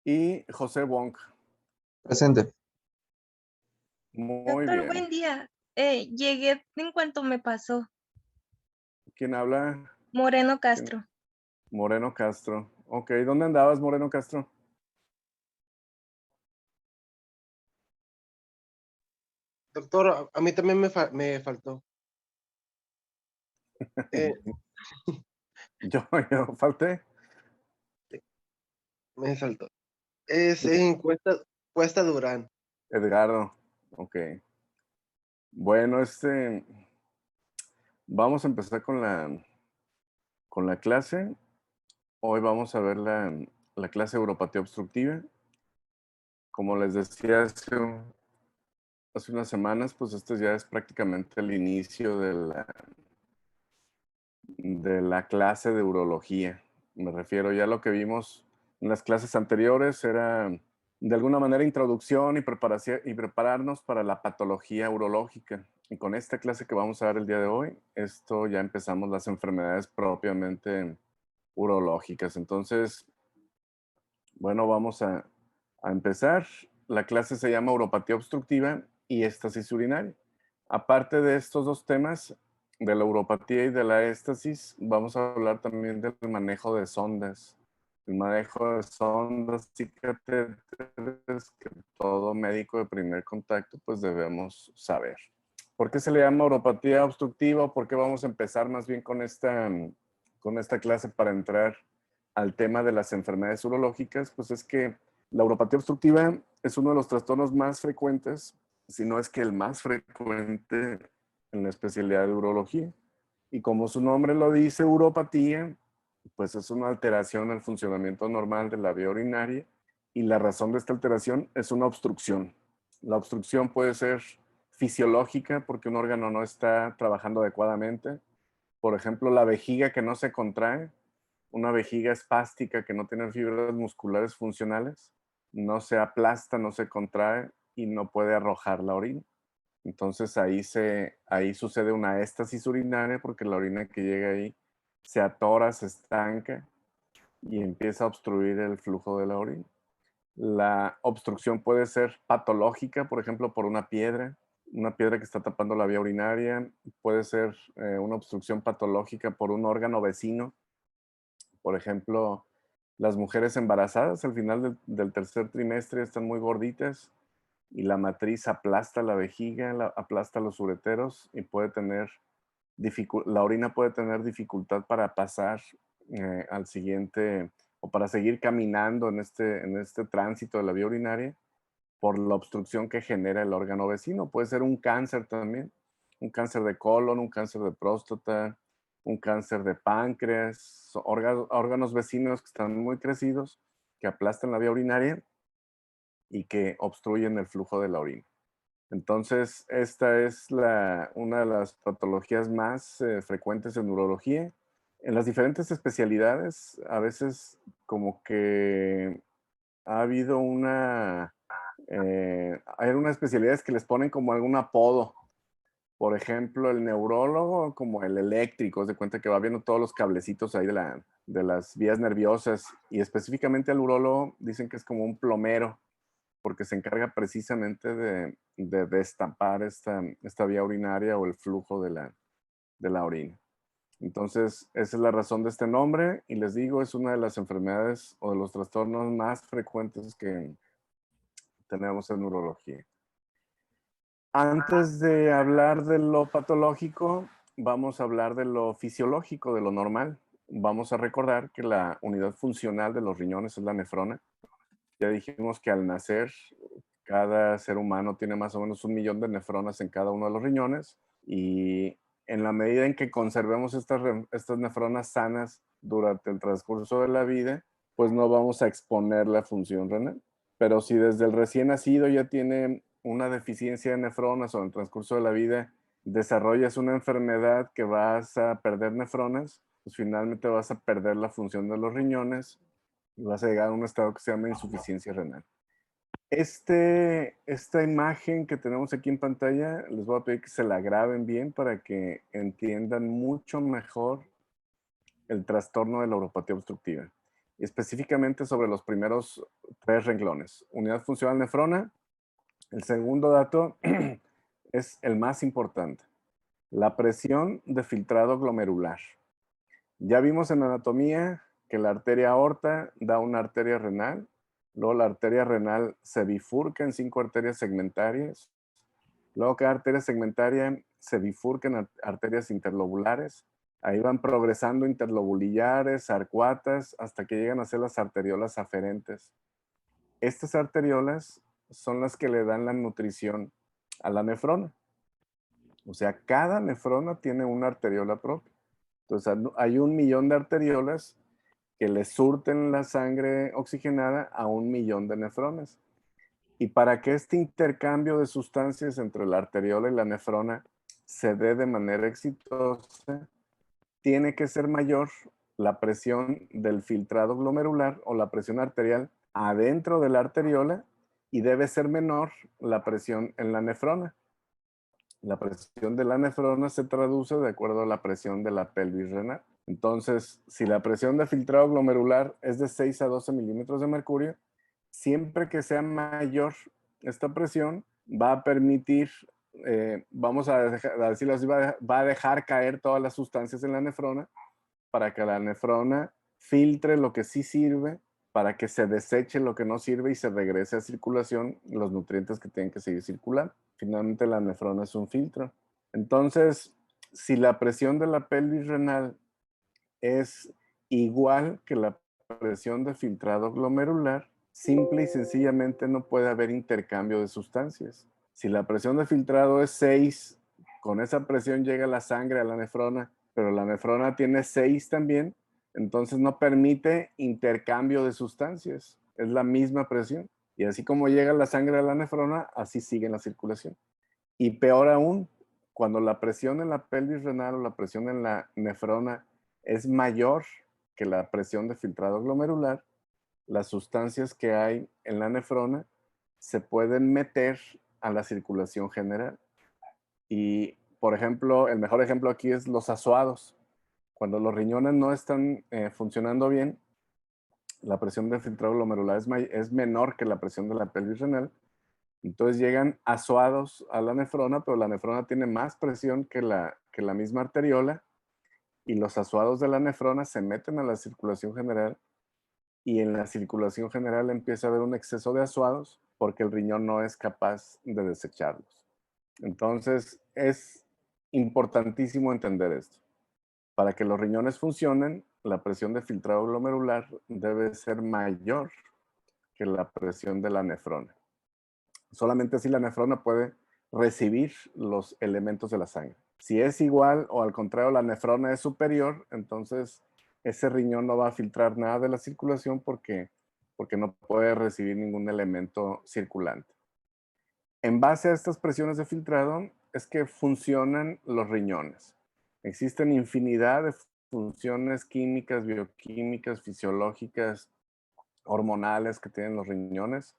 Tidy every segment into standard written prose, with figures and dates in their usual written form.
y José Wong. Presente. Muy Doctor, bien. buen día. Llegué en cuanto me pasó. ¿Quién habla? Moreno ¿Quién? Castro. Moreno Castro. Ok, ¿dónde andabas, Moreno Castro? Doctor, a mí también me faltó. Eh, Yo falté. Me saltó. Es ¿Y qué? en Cuesta Durán. Edgardo. Ok. Bueno, vamos a empezar con la clase. Hoy vamos a ver la clase Europatía Obstructiva. Como les decía hace unas semanas, pues este ya es prácticamente el inicio de la clase de urología. Me refiero ya a lo que vimos en las clases anteriores, era de alguna manera introducción y prepararnos para la patología urológica. Y con esta clase que vamos a dar el día de hoy, esto ya empezamos las enfermedades propiamente urológicas. Entonces, bueno, vamos a empezar. La clase se llama uropatía obstructiva y éstasis urinaria. Aparte de estos dos temas, de la uropatía y de la éstasis, vamos a hablar también del manejo de sondas. El manejo de sondas y catéteres que todo médico de primer contacto pues debemos saber. ¿Por qué se le llama uropatía obstructiva? ¿Por qué vamos a empezar más bien con esta clase para entrar al tema de las enfermedades urológicas? Pues es que la uropatía obstructiva es uno de los trastornos más frecuentes, si no es que el más frecuente en la especialidad de urología. Y como su nombre lo dice, uropatía, pues es una alteración en el funcionamiento normal de la vía urinaria y la razón de esta alteración es una obstrucción. La obstrucción puede ser fisiológica porque un órgano no está trabajando adecuadamente. Por ejemplo, la vejiga que no se contrae, una vejiga espástica que no tiene fibras musculares funcionales, no se aplasta, no se contrae y no puede arrojar la orina. Entonces ahí sucede una éstasis urinaria porque la orina que llega ahí se atora, se estanca y empieza a obstruir el flujo de la orina. La obstrucción puede ser patológica, por ejemplo, por una piedra que está tapando la vía urinaria. Puede ser una obstrucción patológica por un órgano vecino. Por ejemplo, las mujeres embarazadas al final del tercer trimestre están muy gorditas y la matriz aplasta la vejiga, aplasta los ureteros y la orina puede tener dificultad para pasar al siguiente o para seguir caminando en este tránsito de la vía urinaria por la obstrucción que genera el órgano vecino. Puede ser un cáncer también, un cáncer de colon, un cáncer de próstata, un cáncer de páncreas, órganos vecinos que están muy crecidos, que aplastan la vía urinaria y que obstruyen el flujo de la orina. Entonces, esta es una de las patologías más frecuentes en urología. En las diferentes especialidades, a veces como que ha habido hay unas especialidades que les ponen como algún apodo. Por ejemplo, el neurólogo como el eléctrico, se cuenta que va viendo todos los cablecitos ahí de las vías nerviosas. Y específicamente al urólogo dicen que es como un plomero, porque se encarga precisamente de destapar esta vía urinaria o el flujo de la orina. Entonces, esa es la razón de este nombre y les digo, es una de las enfermedades o de los trastornos más frecuentes que tenemos en urología. Antes de hablar de lo patológico, vamos a hablar de lo fisiológico, de lo normal. Vamos a recordar que la unidad funcional de los riñones es la nefrona. Ya dijimos que al nacer, cada ser humano tiene más o menos 1 millón de nefronas en cada uno de los riñones y en la medida en que conservemos estas nefronas sanas durante el transcurso de la vida, pues no vamos a exponer la función renal. Pero si desde el recién nacido ya tiene una deficiencia de nefronas o en el transcurso de la vida desarrollas una enfermedad que vas a perder nefronas, pues finalmente vas a perder la función de los riñones y vas a llegar a un estado que se llama insuficiencia renal. Esta imagen que tenemos aquí en pantalla, les voy a pedir que se la graben bien para que entiendan mucho mejor el trastorno de la uropatía obstructiva. Y específicamente sobre los primeros 3 renglones. Unidad funcional nefrona. El segundo dato es el más importante. La presión de filtrado glomerular. Ya vimos en anatomía que la arteria aorta da una arteria renal. Luego la arteria renal se bifurca en 5 arterias segmentarias. Luego cada arteria segmentaria se bifurca en arterias interlobulares. Ahí van progresando interlobulillares, arcuatas, hasta que llegan a ser las arteriolas aferentes. Estas arteriolas son las que le dan la nutrición a la nefrona. O sea, cada nefrona tiene una arteriola propia. Entonces, hay 1.000.000 de arteriolas que le surten la sangre oxigenada a 1.000.000 de nefronas. Y para que este intercambio de sustancias entre la arteriola y la nefrona se dé de manera exitosa, tiene que ser mayor la presión del filtrado glomerular o la presión arterial adentro de la arteriola y debe ser menor la presión en la nefrona. La presión de la nefrona se traduce de acuerdo a la presión de la pelvis renal. Entonces, si la presión de filtrado glomerular es de 6 a 12 milímetros de mercurio, siempre que sea mayor esta presión, va a permitir, vamos a decirlo así, va a dejar caer todas las sustancias en la nefrona para que la nefrona filtre lo que sí sirve, para que se deseche lo que no sirve y se regrese a circulación los nutrientes que tienen que seguir circulando. Finalmente la nefrona es un filtro. Entonces, si la presión de la pelvis renal es igual que la presión de filtrado glomerular, simple y sencillamente no puede haber intercambio de sustancias. Si la presión de filtrado es 6, con esa presión llega la sangre a la nefrona, pero la nefrona tiene 6 también, entonces no permite intercambio de sustancias. Es la misma presión. Y así como llega la sangre a la nefrona, así sigue en la circulación. Y peor aún, cuando la presión en la pelvis renal o la presión en la nefrona es mayor que la presión de filtrado glomerular, las sustancias que hay en la nefrona se pueden meter a la circulación general. Y, por ejemplo, el mejor ejemplo aquí es los azuados. Cuando los riñones no están funcionando bien, la presión de filtrado glomerular es menor que la presión de la pelvis renal. Entonces llegan azuados a la nefrona, pero la nefrona tiene más presión que la misma arteriola y los azuados de la nefrona se meten a la circulación general y en la circulación general empieza a haber un exceso de azuados porque el riñón no es capaz de desecharlos. Entonces es importantísimo entender esto. Para que los riñones funcionen, la presión de filtrado glomerular debe ser mayor que la presión de la nefrona. Solamente así la nefrona puede recibir los elementos de la sangre. Si es igual o al contrario la nefrona es superior, entonces ese riñón no va a filtrar nada de la circulación porque no puede recibir ningún elemento circulante. En base a estas presiones de filtrado es que funcionan los riñones. Existen infinidad de funciones químicas, bioquímicas, fisiológicas, hormonales que tienen los riñones.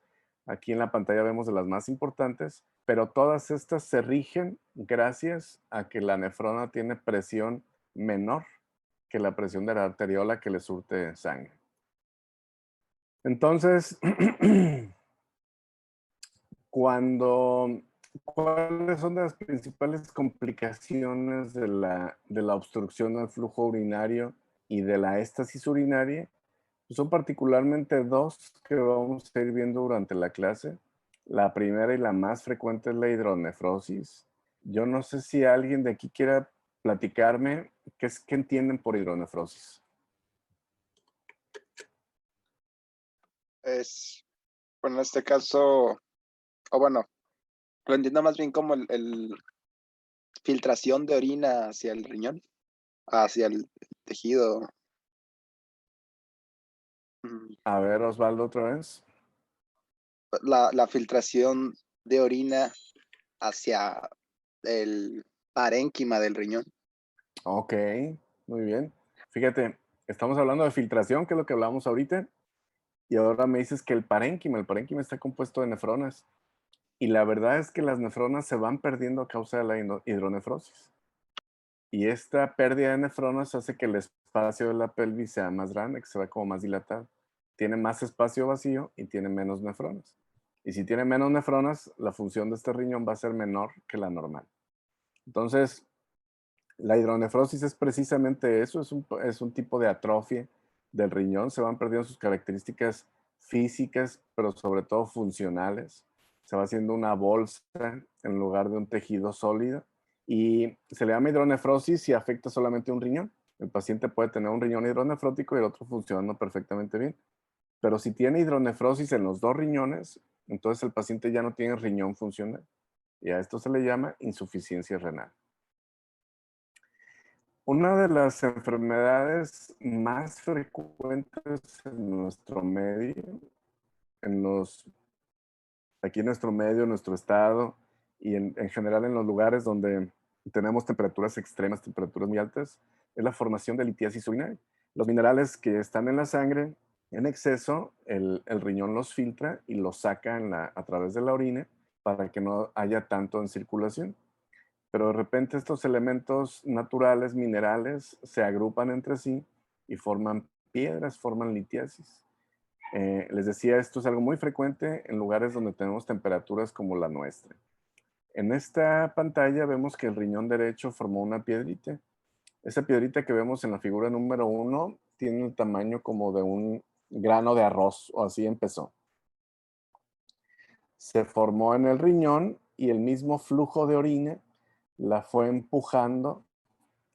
Aquí en la pantalla vemos de las más importantes, pero todas estas se rigen gracias a que la nefrona tiene presión menor que la presión de la arteriola que le surte sangre. Entonces, ¿cuáles son las principales complicaciones de la obstrucción al flujo urinario y de la éstasis urinaria? Son particularmente dos que vamos a ir viendo durante la clase. La primera y la más frecuente es la hidronefrosis. Yo no sé si alguien de aquí quiera platicarme qué entienden por hidronefrosis. Bueno, en este caso, o bueno, lo entiendo más bien como el filtración de orina hacia el riñón, hacia el tejido. A ver, Osvaldo, otra vez. La filtración de orina hacia el parénquima del riñón. Ok, muy bien. Fíjate, estamos hablando de filtración, que es lo que hablamos ahorita, y ahora me dices que el parénquima está compuesto de nefronas. Y la verdad es que las nefronas se van perdiendo a causa de la hidronefrosis. Y esta pérdida de nefronas hace que el espacio de la pelvis sea más grande, que se va como más dilatado. tiene más espacio vacío y tiene menos nefronas. Y si tiene menos nefronas, la función de este riñón va a ser menor que la normal. Entonces, la hidronefrosis es precisamente eso, es un tipo de atrofia del riñón, se van perdiendo sus características físicas, pero sobre todo funcionales. Se va haciendo una bolsa en lugar de un tejido sólido y se le llama hidronefrosis si afecta solamente un riñón. El paciente puede tener un riñón hidronefrótico y el otro funcionando perfectamente bien. Pero si tiene hidronefrosis en los dos riñones, entonces el paciente ya no tiene riñón funcional. Y a esto se le llama insuficiencia renal. Una de las enfermedades más frecuentes en nuestro medio, aquí en nuestro medio, en nuestro estado y en general en los lugares donde tenemos temperaturas extremas, temperaturas muy altas, es la formación de litiasis urinaria. Los minerales que están en la sangre en exceso, el riñón los filtra y los saca a través de la orina para que no haya tanto en circulación. Pero de repente estos elementos naturales, minerales, se agrupan entre sí y forman piedras, forman litiasis. Les decía, esto es algo muy frecuente en lugares donde tenemos temperaturas como la nuestra. En esta pantalla vemos que el riñón derecho formó una piedrita. Esa piedrita que vemos en la figura número 1 tiene el tamaño como de un grano de arroz, o así empezó. Se formó en el riñón y el mismo flujo de orina la fue empujando,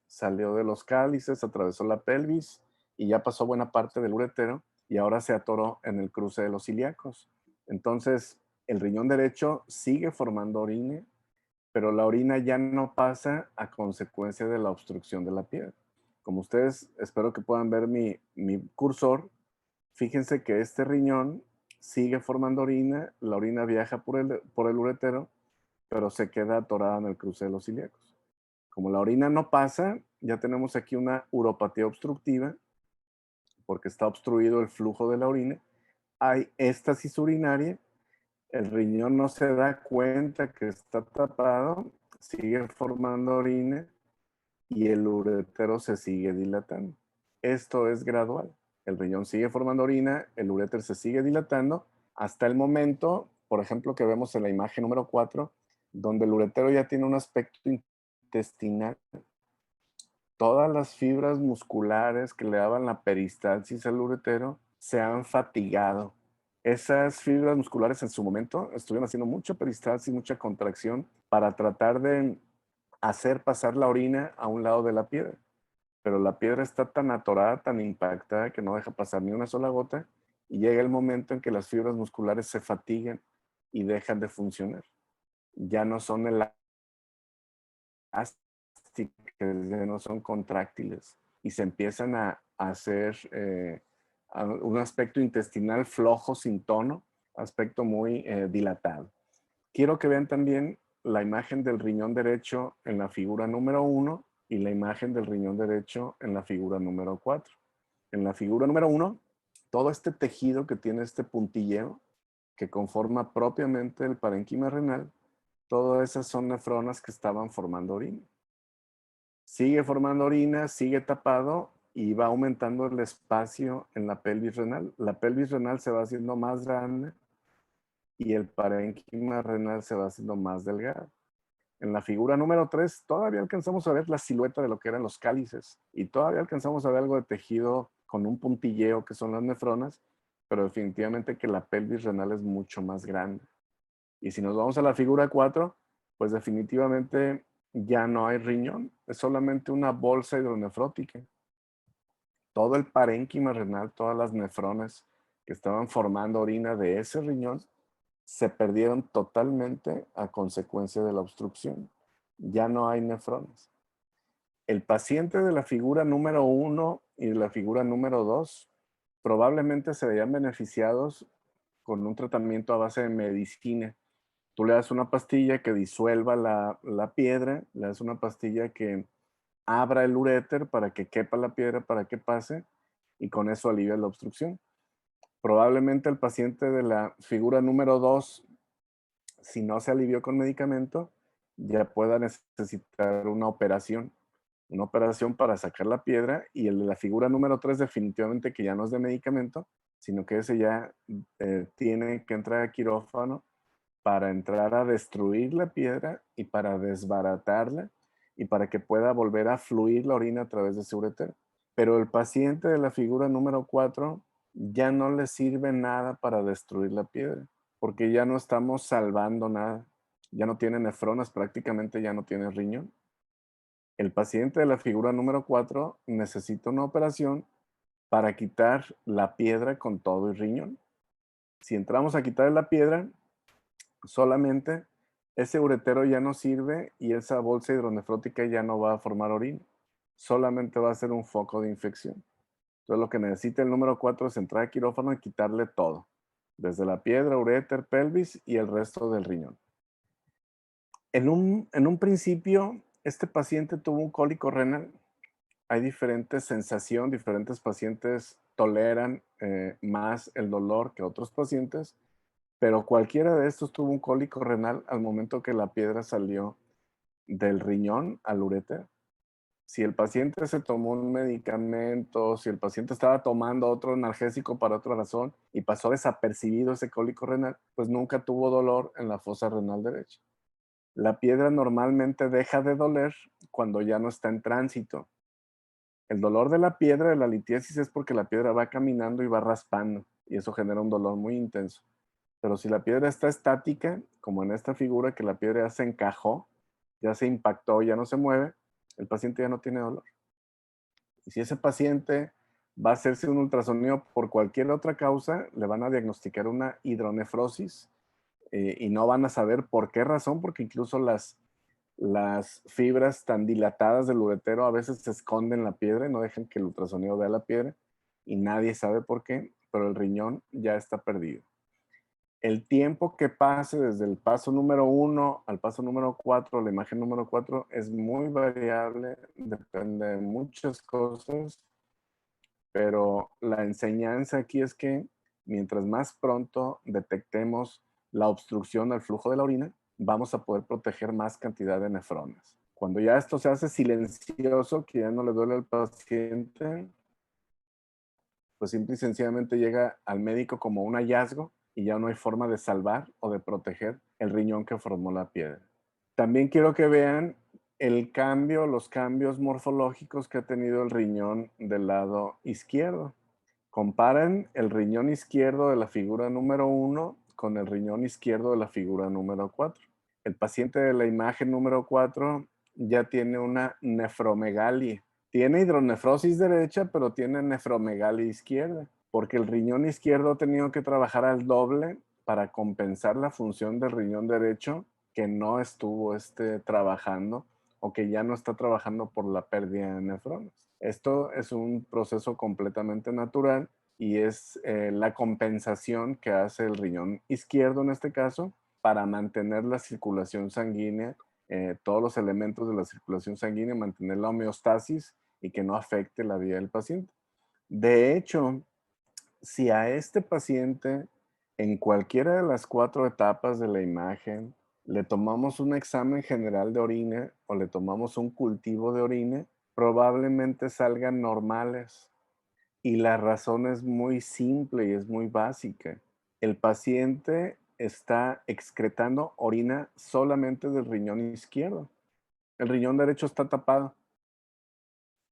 salió de los cálices, atravesó la pelvis y ya pasó buena parte del uretero y ahora se atoró en el cruce de los ilíacos. Entonces, el riñón derecho sigue formando orina, pero la orina ya no pasa a consecuencia de la obstrucción de la piedra. Como ustedes, espero que puedan ver mi cursor, fíjense que este riñón sigue formando orina, la orina viaja por el uretero, pero se queda atorada en el cruce de los ilíacos. Como la orina no pasa, ya tenemos aquí una uropatía obstructiva, porque está obstruido el flujo de la orina. Hay éstasis urinaria, el riñón no se da cuenta que está tapado, sigue formando orina y el uretero se sigue dilatando. Esto es gradual. El riñón sigue formando orina, el uréter se sigue dilatando hasta el momento, por ejemplo, que vemos en la imagen número 4, donde el uretero ya tiene un aspecto intestinal. Todas las fibras musculares que le daban la peristalsis al uretero se han fatigado. Esas fibras musculares en su momento estuvieron haciendo mucha peristalsis, mucha contracción para tratar de hacer pasar la orina a un lado de la piedra. Pero la piedra está tan atorada, tan impactada que no deja pasar ni una sola gota y llega el momento en que las fibras musculares se fatigan y dejan de funcionar. Ya no son elásticas, ya no son contráctiles y se empiezan a hacer un aspecto intestinal flojo, sin tono, aspecto muy dilatado. Quiero que vean también la imagen del riñón derecho en la figura número 1 y la imagen del riñón derecho en la figura número 4. En la figura número 1, todo este tejido que tiene este puntilleo que conforma propiamente el parénquima renal, todas esas son nefronas que estaban formando orina. Sigue formando orina, sigue tapado y va aumentando el espacio en la pelvis renal. La pelvis renal se va haciendo más grande y el parénquima renal se va haciendo más delgado. En la figura número 3 todavía alcanzamos a ver la silueta de lo que eran los cálices y todavía alcanzamos a ver algo de tejido con un puntilleo que son las nefronas, pero definitivamente que la pelvis renal es mucho más grande. Y si nos vamos a la figura 4, pues definitivamente ya no hay riñón, es solamente una bolsa hidronefrótica. Todo el parénquima renal, todas las nefronas que estaban formando orina de ese riñón, se perdieron totalmente a consecuencia de la obstrucción. Ya no hay nefrones. El paciente de la figura número 1 y de la figura número 2 probablemente se veían beneficiados con un tratamiento a base de medicina. Tú le das una pastilla que disuelva la piedra, le das una pastilla que abra el uréter para que quepa la piedra, para que pase, y con eso alivia la obstrucción. Probablemente el paciente de la figura número 2, si no se alivió con medicamento, ya pueda necesitar una operación para sacar la piedra, y el de la figura número 3 definitivamente que ya no es de medicamento, sino que ese ya tiene que entrar a quirófano para entrar a destruir la piedra y para desbaratarla y para que pueda volver a fluir la orina a través de ese uretero. Pero el paciente de la figura número 4 ya no le sirve nada para destruir la piedra, porque ya no estamos salvando nada. Ya no tiene nefronas, prácticamente ya no tiene riñón. El paciente de la figura número 4 necesita una operación para quitar la piedra con todo y riñón. Si entramos a quitar la piedra, solamente ese uretero ya no sirve y esa bolsa hidronefrótica ya no va a formar orina. Solamente va a ser un foco de infección. Entonces lo que necesita el número 4 es entrar a quirófano y quitarle todo. Desde la piedra, uréter, pelvis y el resto del riñón. En un principio, este paciente tuvo un cólico renal. Hay diferentes sensaciones, diferentes pacientes toleran más el dolor que otros pacientes, pero cualquiera de estos tuvo un cólico renal al momento que la piedra salió del riñón al uréter. Si el paciente se tomó un medicamento, si el paciente estaba tomando otro analgésico para otra razón y pasó desapercibido ese cólico renal, pues nunca tuvo dolor en la fosa renal derecha. La piedra normalmente deja de doler cuando ya no está en tránsito. El dolor de la piedra de la litiesis es porque la piedra va caminando y va raspando y eso genera un dolor muy intenso. Pero si la piedra está estática, como en esta figura que la piedra ya se encajó, ya se impactó, ya no se mueve, el paciente ya no tiene dolor. Y si ese paciente va a hacerse un ultrasonido por cualquier otra causa, le van a diagnosticar una hidronefrosis y no van a saber por qué razón, porque incluso las fibras tan dilatadas del uretero a veces se esconden en la piedra y no dejan que el ultrasonido vea la piedra y nadie sabe por qué, pero el riñón ya está perdido. El tiempo que pase desde el paso número 1 al paso número 4, la imagen número 4, es muy variable, depende de muchas cosas, pero la enseñanza aquí es que mientras más pronto detectemos la obstrucción al flujo de la orina, vamos a poder proteger más cantidad de nefronas. Cuando ya esto se hace silencioso, que ya no le duele al paciente, pues simple y sencillamente llega al médico como un hallazgo y ya no hay forma de salvar o de proteger el riñón que formó la piedra. También quiero que vean los cambios morfológicos que ha tenido el riñón del lado izquierdo. Comparen el riñón izquierdo de la figura número 1 con el riñón izquierdo de la figura número 4. El paciente de la imagen número 4 ya tiene una nefromegalia. Tiene hidronefrosis derecha, pero tiene nefromegalia izquierda, porque el riñón izquierdo ha tenido que trabajar al doble para compensar la función del riñón derecho que no estuvo trabajando o que ya no está trabajando por la pérdida de nefronas. Esto es un proceso completamente natural y es la compensación que hace el riñón izquierdo en este caso para mantener la circulación sanguínea, todos los elementos de la circulación sanguínea, mantener la homeostasis y que no afecte la vida del paciente. De hecho, si a este paciente en cualquiera de las 4 etapas de la imagen le tomamos un examen general de orina o le tomamos un cultivo de orina, probablemente salgan normales. Y la razón es muy simple y es muy básica. El paciente está excretando orina solamente del riñón izquierdo. El riñón derecho está tapado.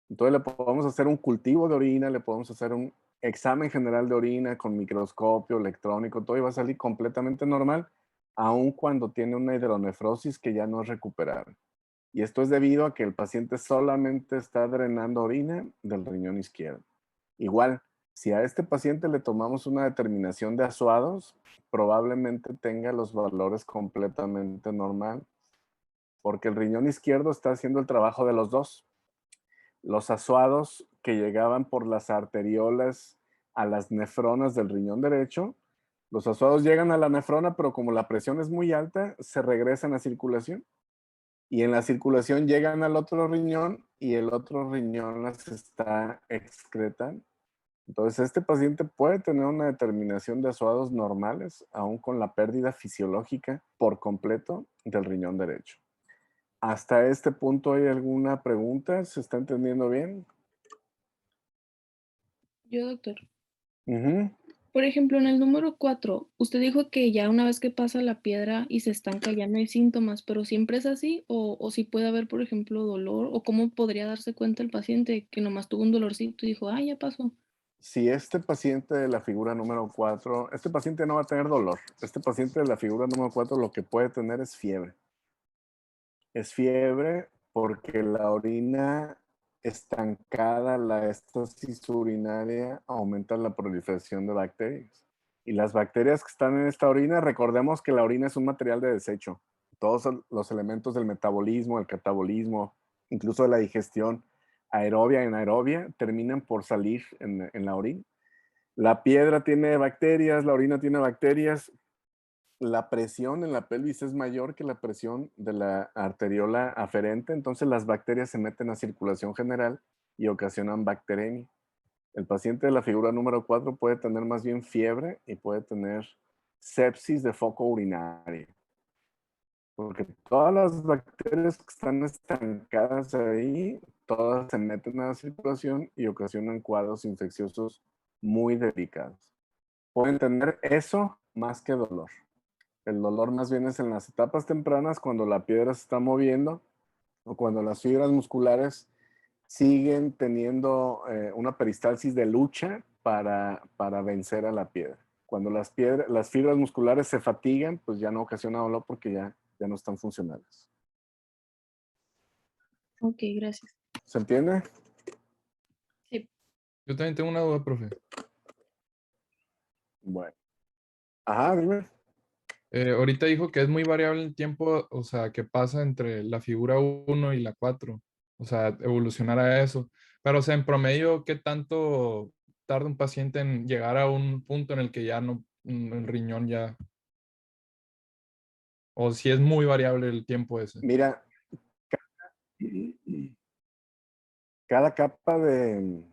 Entonces le podemos hacer un cultivo de orina, le podemos hacer un examen general de orina con microscopio, electrónico, todo y va a salir completamente normal, aun cuando tiene una hidronefrosis que ya no es recuperable. Y esto es debido a que el paciente solamente está drenando orina del riñón izquierdo. Igual, si a este paciente le tomamos una determinación de azuados, probablemente tenga los valores completamente normal, porque el riñón izquierdo está haciendo el trabajo de los dos. Los azuados que llegaban por las arteriolas a las nefronas del riñón derecho, los azuados llegan a la nefrona, pero como la presión es muy alta, se regresan a circulación. Y en la circulación llegan al otro riñón y el otro riñón las está excretando. Entonces, este paciente puede tener una determinación de azuados normales, aún con la pérdida fisiológica por completo del riñón derecho. ¿Hasta este punto hay alguna pregunta? ¿Se está entendiendo bien? Yo, doctor. Ujú. Por ejemplo, en el número 4, usted dijo que ya una vez que pasa la piedra y se estanca ya no hay síntomas, pero ¿siempre es así? ¿O si puede haber, por ejemplo, dolor? ¿O cómo podría darse cuenta el paciente que nomás tuvo un dolorcito y dijo, ah, ya pasó? Si este paciente de la figura número 4, este paciente no va a tener dolor. Este paciente de la figura número 4 lo que puede tener es fiebre. Es fiebre porque la orina estancada, la estasis urinaria, aumenta la proliferación de bacterias. Y las bacterias que están en esta orina, recordemos que la orina es un material de desecho. Todos los elementos del metabolismo, el catabolismo, incluso de la digestión aerobia y anaerobia, terminan por salir en la orina. La piedra tiene bacterias, la orina tiene bacterias, la presión en la pelvis es mayor que la presión de la arteriola aferente, entonces las bacterias se meten a circulación general y ocasionan bacteremia. El paciente de la figura número 4 puede tener más bien fiebre y puede tener sepsis de foco urinario, porque todas las bacterias que están estancadas ahí, todas se meten a la circulación y ocasionan cuadros infecciosos muy delicados. Pueden tener eso más que dolor. El dolor más bien es en las etapas tempranas cuando la piedra se está moviendo o cuando las fibras musculares siguen teniendo una peristalsis de lucha para vencer a la piedra. Cuando las fibras musculares se fatigan, pues ya no ocasiona dolor porque ya no están funcionales. Ok, gracias. ¿Se entiende? Sí. Yo también tengo una duda, profe. Bueno. Ajá, dime. Ahorita dijo que es muy variable el tiempo, o sea, que pasa entre la figura 1 y la 4, o sea, evolucionar a eso. Pero, o sea, en promedio, ¿qué tanto tarda un paciente en llegar a un punto en el que ya no, el riñón ya, o si es muy variable el tiempo ese? Mira, cada capa de,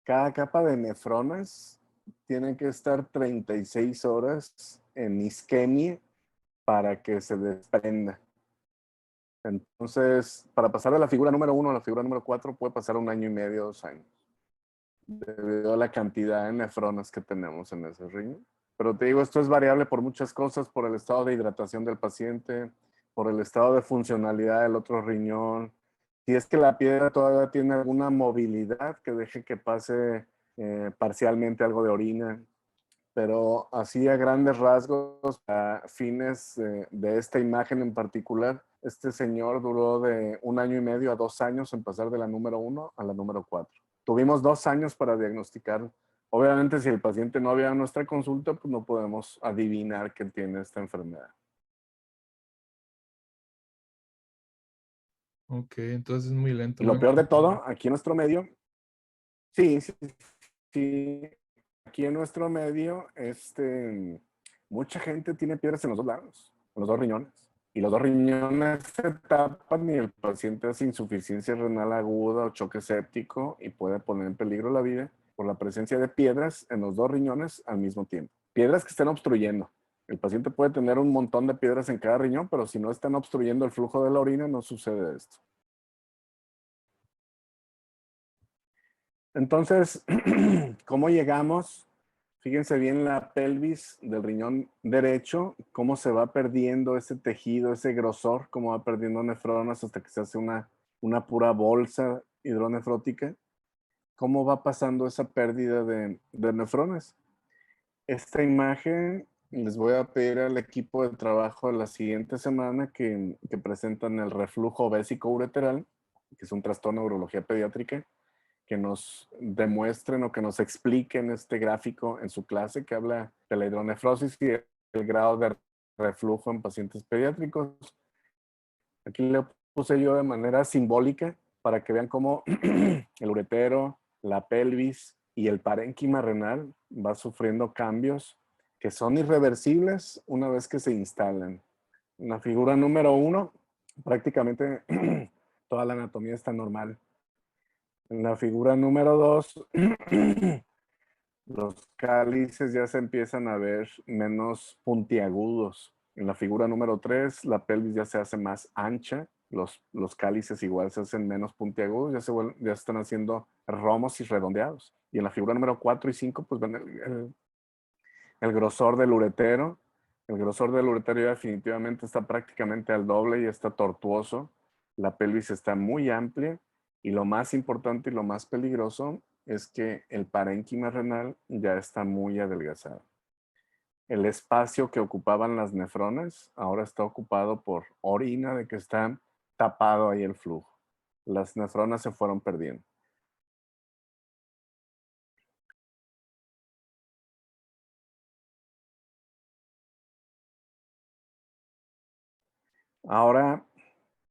cada capa de nefronas tiene que estar 36 horas en isquemia para que se desprenda. Entonces, para pasar de la figura número 1 a la figura número 4 puede pasar 1 año y medio, 2 años, debido a la cantidad de nefronas que tenemos en ese riñón. Pero te digo, esto es variable por muchas cosas, por el estado de hidratación del paciente, por el estado de funcionalidad del otro riñón. Si es que la piedra todavía tiene alguna movilidad que deje que pase parcialmente algo de orina, pero así a grandes rasgos, a fines de esta imagen en particular, este señor duró de 1 año y medio a 2 años en pasar de la número 1 a la número 4. Tuvimos 2 años para diagnosticar. Obviamente, si el paciente no había nuestra consulta, pues no podemos adivinar que tiene esta enfermedad. Ok, entonces es muy lento. Y ¿No? lo peor de todo, aquí en nuestro medio, sí, aquí en nuestro medio, mucha gente tiene piedras en los 2 lados, en los 2 riñones. Y los 2 riñones se tapan y el paciente hace insuficiencia renal aguda o choque séptico y puede poner en peligro la vida por la presencia de piedras en los 2 riñones al mismo tiempo. Piedras que estén obstruyendo. El paciente puede tener un montón de piedras en cada riñón, pero si no están obstruyendo el flujo de la orina, no sucede esto. Entonces, ¿cómo llegamos? Fíjense bien la pelvis del riñón derecho, cómo se va perdiendo ese tejido, ese grosor, cómo va perdiendo nefronas hasta que se hace una pura bolsa hidronefrótica. ¿Cómo va pasando esa pérdida de nefronas? Esta imagen les voy a pedir al equipo de trabajo de la siguiente semana que presentan el reflujo vésico-ureteral, que es un trastorno de urología pediátrica, que nos demuestren o que nos expliquen este gráfico en su clase que habla de la hidronefrosis y el grado de reflujo en pacientes pediátricos. Aquí le puse yo de manera simbólica para que vean cómo el uretero, la pelvis y el parénquima renal va sufriendo cambios que son irreversibles una vez que se instalan. En la figura número 1, prácticamente toda la anatomía está normal. En la figura número 2, los cálices ya se empiezan a ver menos puntiagudos. En la figura número 3, la pelvis ya se hace más ancha. Los cálices igual se hacen menos puntiagudos, ya se están haciendo romos y redondeados. Y en la figura número 4 y 5, pues ven el grosor del uretero. El grosor del uretero ya definitivamente está prácticamente al doble y está tortuoso. La pelvis está muy amplia y lo más importante y lo más peligroso es que el parénquima renal ya está muy adelgazado. El espacio que ocupaban las nefronas ahora está ocupado por orina de que está tapado ahí el flujo. Las nefronas se fueron perdiendo. Ahora,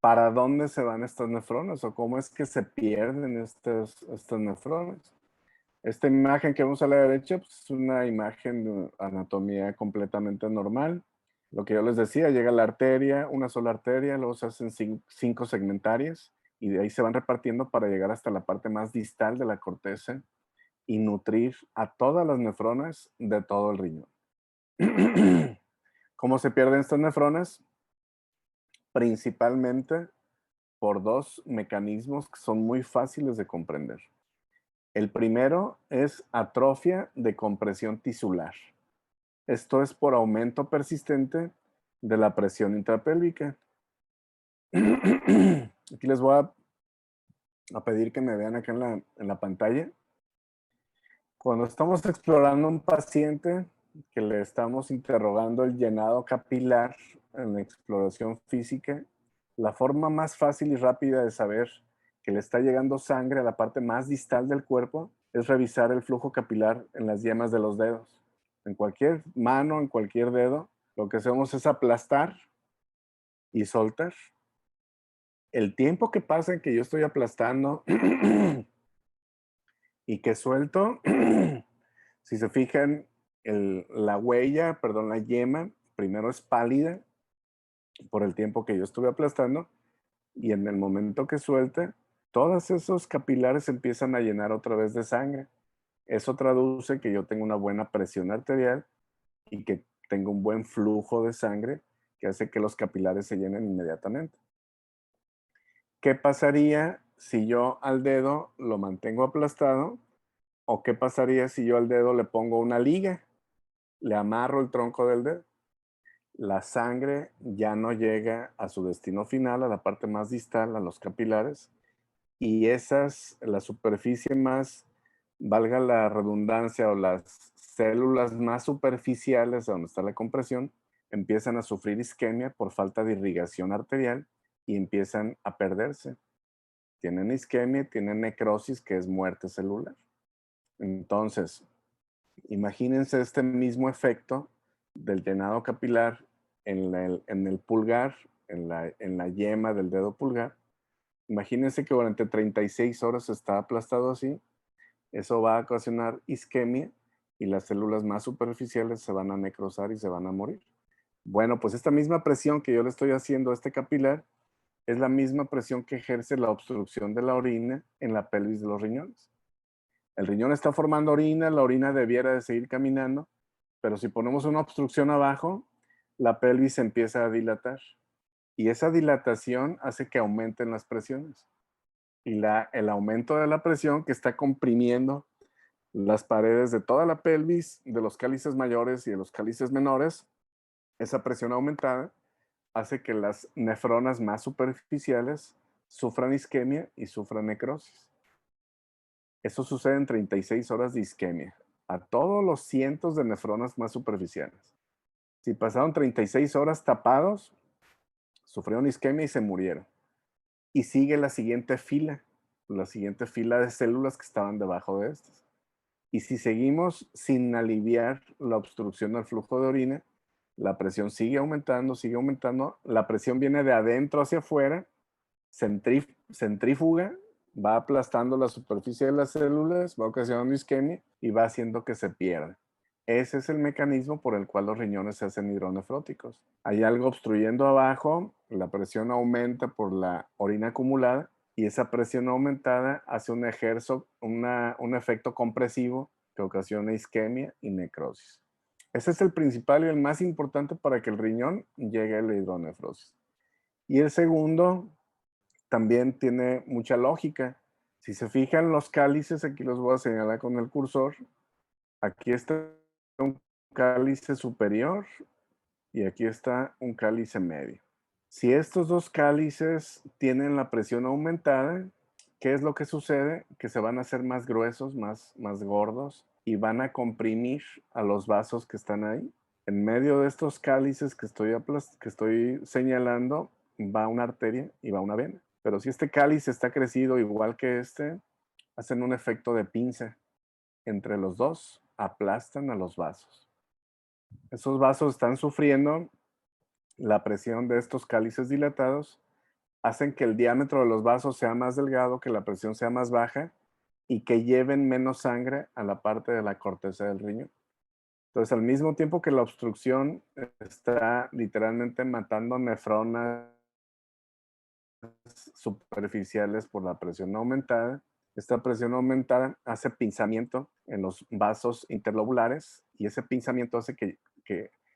¿para dónde se van estas nefronas o cómo es que se pierden estas nefronas? Esta imagen que vemos a la derecha pues, es una imagen de anatomía completamente normal. Lo que yo les decía, llega la arteria, una sola arteria, luego se hacen 5 segmentarias y de ahí se van repartiendo para llegar hasta la parte más distal de la corteza y nutrir a todas las nefronas de todo el riñón. ¿Cómo se pierden estas nefronas? Principalmente por 2 mecanismos que son muy fáciles de comprender. El primero es atrofia de compresión tisular. Esto es por aumento persistente de la presión intrapélvica. Aquí les voy a pedir que me vean acá en la pantalla. Cuando estamos explorando un paciente que le estamos interrogando el llenado capilar en la exploración física, la forma más fácil y rápida de saber que le está llegando sangre a la parte más distal del cuerpo es revisar el flujo capilar en las yemas de los dedos. En cualquier mano, en cualquier dedo, lo que hacemos es aplastar y soltar. El tiempo que pasa en que yo estoy aplastando y que suelto, si se fijan, la huella, perdón, la yema, primero es pálida por el tiempo que yo estuve aplastando y en el momento que suelte, todos esos capilares empiezan a llenar otra vez de sangre. Eso traduce que yo tengo una buena presión arterial y que tengo un buen flujo de sangre que hace que los capilares se llenen inmediatamente. ¿Qué pasaría si yo al dedo lo mantengo aplastado? ¿O qué pasaría si yo al dedo le pongo una liga? Le amarro el tronco del dedo. La sangre ya no llega a su destino final, a la parte más distal, a los capilares, y la superficie más, valga la redundancia, o las células más superficiales donde está la compresión, empiezan a sufrir isquemia por falta de irrigación arterial y empiezan a perderse. Tienen isquemia, tienen necrosis, que es muerte celular. Entonces, imagínense este mismo efecto del llenado capilar en el pulgar, en la yema del dedo pulgar. Imagínense que durante 36 horas está aplastado así. Eso va a ocasionar isquemia y las células más superficiales se van a necrosar y se van a morir. Bueno, pues esta misma presión que yo le estoy haciendo a este capilar es la misma presión que ejerce la obstrucción de la orina en la pelvis de los riñones. El riñón está formando orina, la orina debiera de seguir caminando, pero si ponemos una obstrucción abajo, la pelvis se empieza a dilatar. Y esa dilatación hace que aumenten las presiones. Y el aumento de la presión que está comprimiendo las paredes de toda la pelvis, de los cálices mayores y de los cálices menores, esa presión aumentada hace que las nefronas más superficiales sufran isquemia y sufran necrosis. Eso sucede en 36 horas de isquemia, a todos los cientos de nefronas más superficiales. Si pasaron 36 horas tapados, sufrieron isquemia y se murieron. Y sigue la siguiente fila de células que estaban debajo de estas. Y si seguimos sin aliviar la obstrucción del flujo de orina, la presión sigue aumentando, la presión viene de adentro hacia afuera, centrífuga, va aplastando la superficie de las células, va ocasionando isquemia y va haciendo que se pierda. Ese es el mecanismo por el cual los riñones se hacen hidronefróticos. Hay algo obstruyendo abajo, la presión aumenta por la orina acumulada y esa presión aumentada hace un efecto compresivo que ocasiona isquemia y necrosis. Ese es el principal y el más importante para que el riñón llegue a la hidronefrosis. Y el segundo también tiene mucha lógica. Si se fijan los cálices, aquí los voy a señalar con el cursor. Aquí está un cálice superior y aquí está un cálice medio. Si estos dos cálices tienen la presión aumentada, ¿qué es lo que sucede? Que se van a hacer más gruesos, más gordos y van a comprimir a los vasos que están ahí. En medio de estos cálices que estoy señalando va una arteria y va una vena. Pero si este cálice está crecido igual que este, hacen un efecto de pinza. Entre los dos aplastan a los vasos. Esos vasos están sufriendo la presión de estos cálices dilatados, hacen que el diámetro de los vasos sea más delgado, que la presión sea más baja y que lleven menos sangre a la parte de la corteza del riñón. Entonces, al mismo tiempo que la obstrucción está literalmente matando nefronas superficiales por la presión aumentada, esta presión aumentada hace pinzamiento en los vasos interlobulares y ese pinzamiento hace que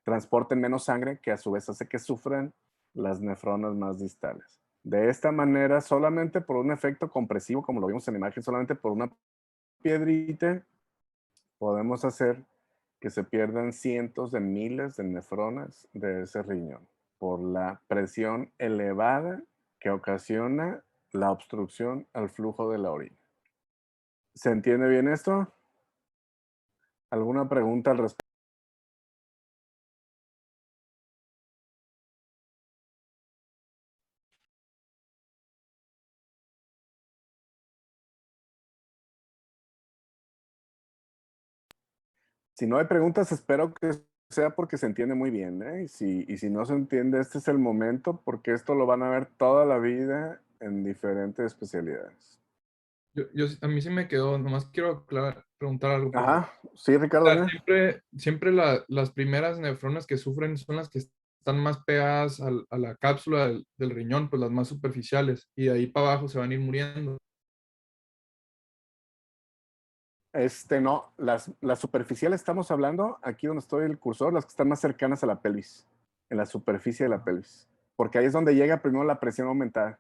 transporten menos sangre, que a su vez hace que sufran las nefronas más distales. De esta manera, solamente por un efecto compresivo, como lo vimos en la imagen, solamente por una piedrita, podemos hacer que se pierdan cientos de miles de nefronas de ese riñón por la presión elevada que ocasiona la obstrucción al flujo de la orina. ¿Se entiende bien esto? ¿Alguna pregunta al respecto? Si no hay preguntas, espero que sea porque se entiende muy bien, ¿eh? Y si no se entiende, este es el momento, porque esto lo van a ver toda la vida en diferentes especialidades. A mí sí me quedó, nomás quiero preguntar algo, profe. Ajá, sí, Ricardo. O sea, siempre las primeras nefronas que sufren son las que están más pegadas a la cápsula del riñón, pues las más superficiales, y de ahí para abajo se van a ir muriendo. No, las superficiales estamos hablando, aquí donde estoy el cursor, las que están más cercanas a la pelvis, en la superficie de la pelvis, porque ahí es donde llega primero la presión aumentada.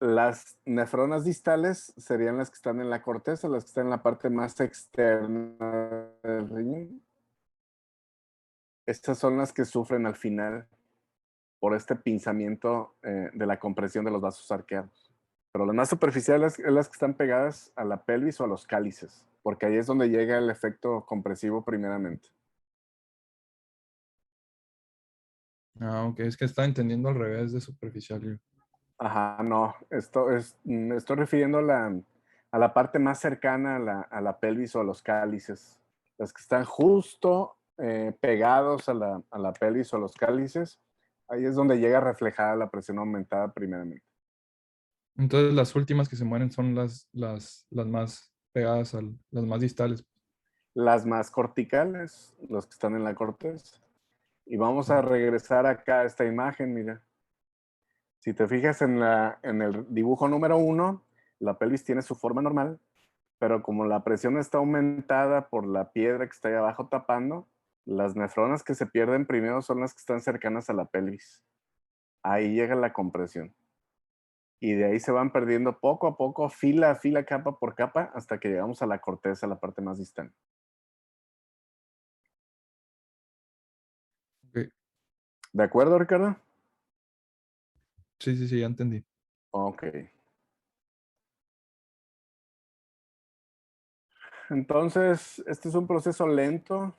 Las nefronas distales serían las que están en la corteza, las que están en la parte más externa del riñón. Estas son las que sufren al final por este pinzamiento de la compresión de los vasos arqueados. Pero las más superficiales es las que están pegadas a la pelvis o a los cálices, porque ahí es donde llega el efecto compresivo primeramente. Ah, ok, es que estaba entendiendo al revés de superficial. Yo. Ajá, no, me estoy refiriendo a la parte más cercana a la pelvis o a los cálices, las que están justo pegados a la pelvis o a los cálices, ahí es donde llega reflejada la presión aumentada primeramente. Entonces las últimas que se mueren son las más pegadas, las más distales. Las más corticales, los que están en la corteza. Y vamos a regresar acá a esta imagen, mira. Si te fijas en el dibujo número 1, la pelvis tiene su forma normal, pero como la presión está aumentada por la piedra que está ahí abajo tapando, las nefronas que se pierden primero son las que están cercanas a la pelvis. Ahí llega la compresión. Y de ahí se van perdiendo poco a poco, fila a fila, capa por capa, hasta que llegamos a la corteza, la parte más distante. Okay. ¿De acuerdo, Ricardo? Sí, ya entendí. Ok. Entonces, este es un proceso lento.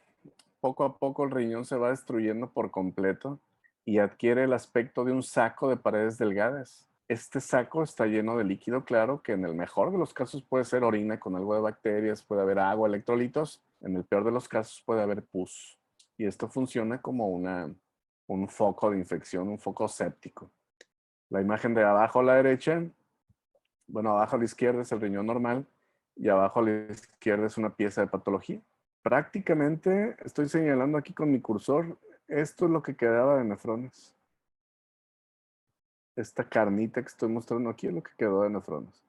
Poco a poco el riñón se va destruyendo por completo y adquiere el aspecto de un saco de paredes delgadas. Este saco está lleno de líquido claro, que en el mejor de los casos puede ser orina con algo de bacterias, puede haber agua, electrolitos. En el peor de los casos puede haber pus. Y esto funciona como un foco de infección, un foco séptico. La imagen de abajo a la derecha, bueno, abajo a la izquierda es el riñón normal y abajo a la izquierda es una pieza de patología. Prácticamente estoy señalando aquí con mi cursor, esto es lo que quedaba de nefrones. Esta carnita que estoy mostrando aquí es lo que quedó de nefrones.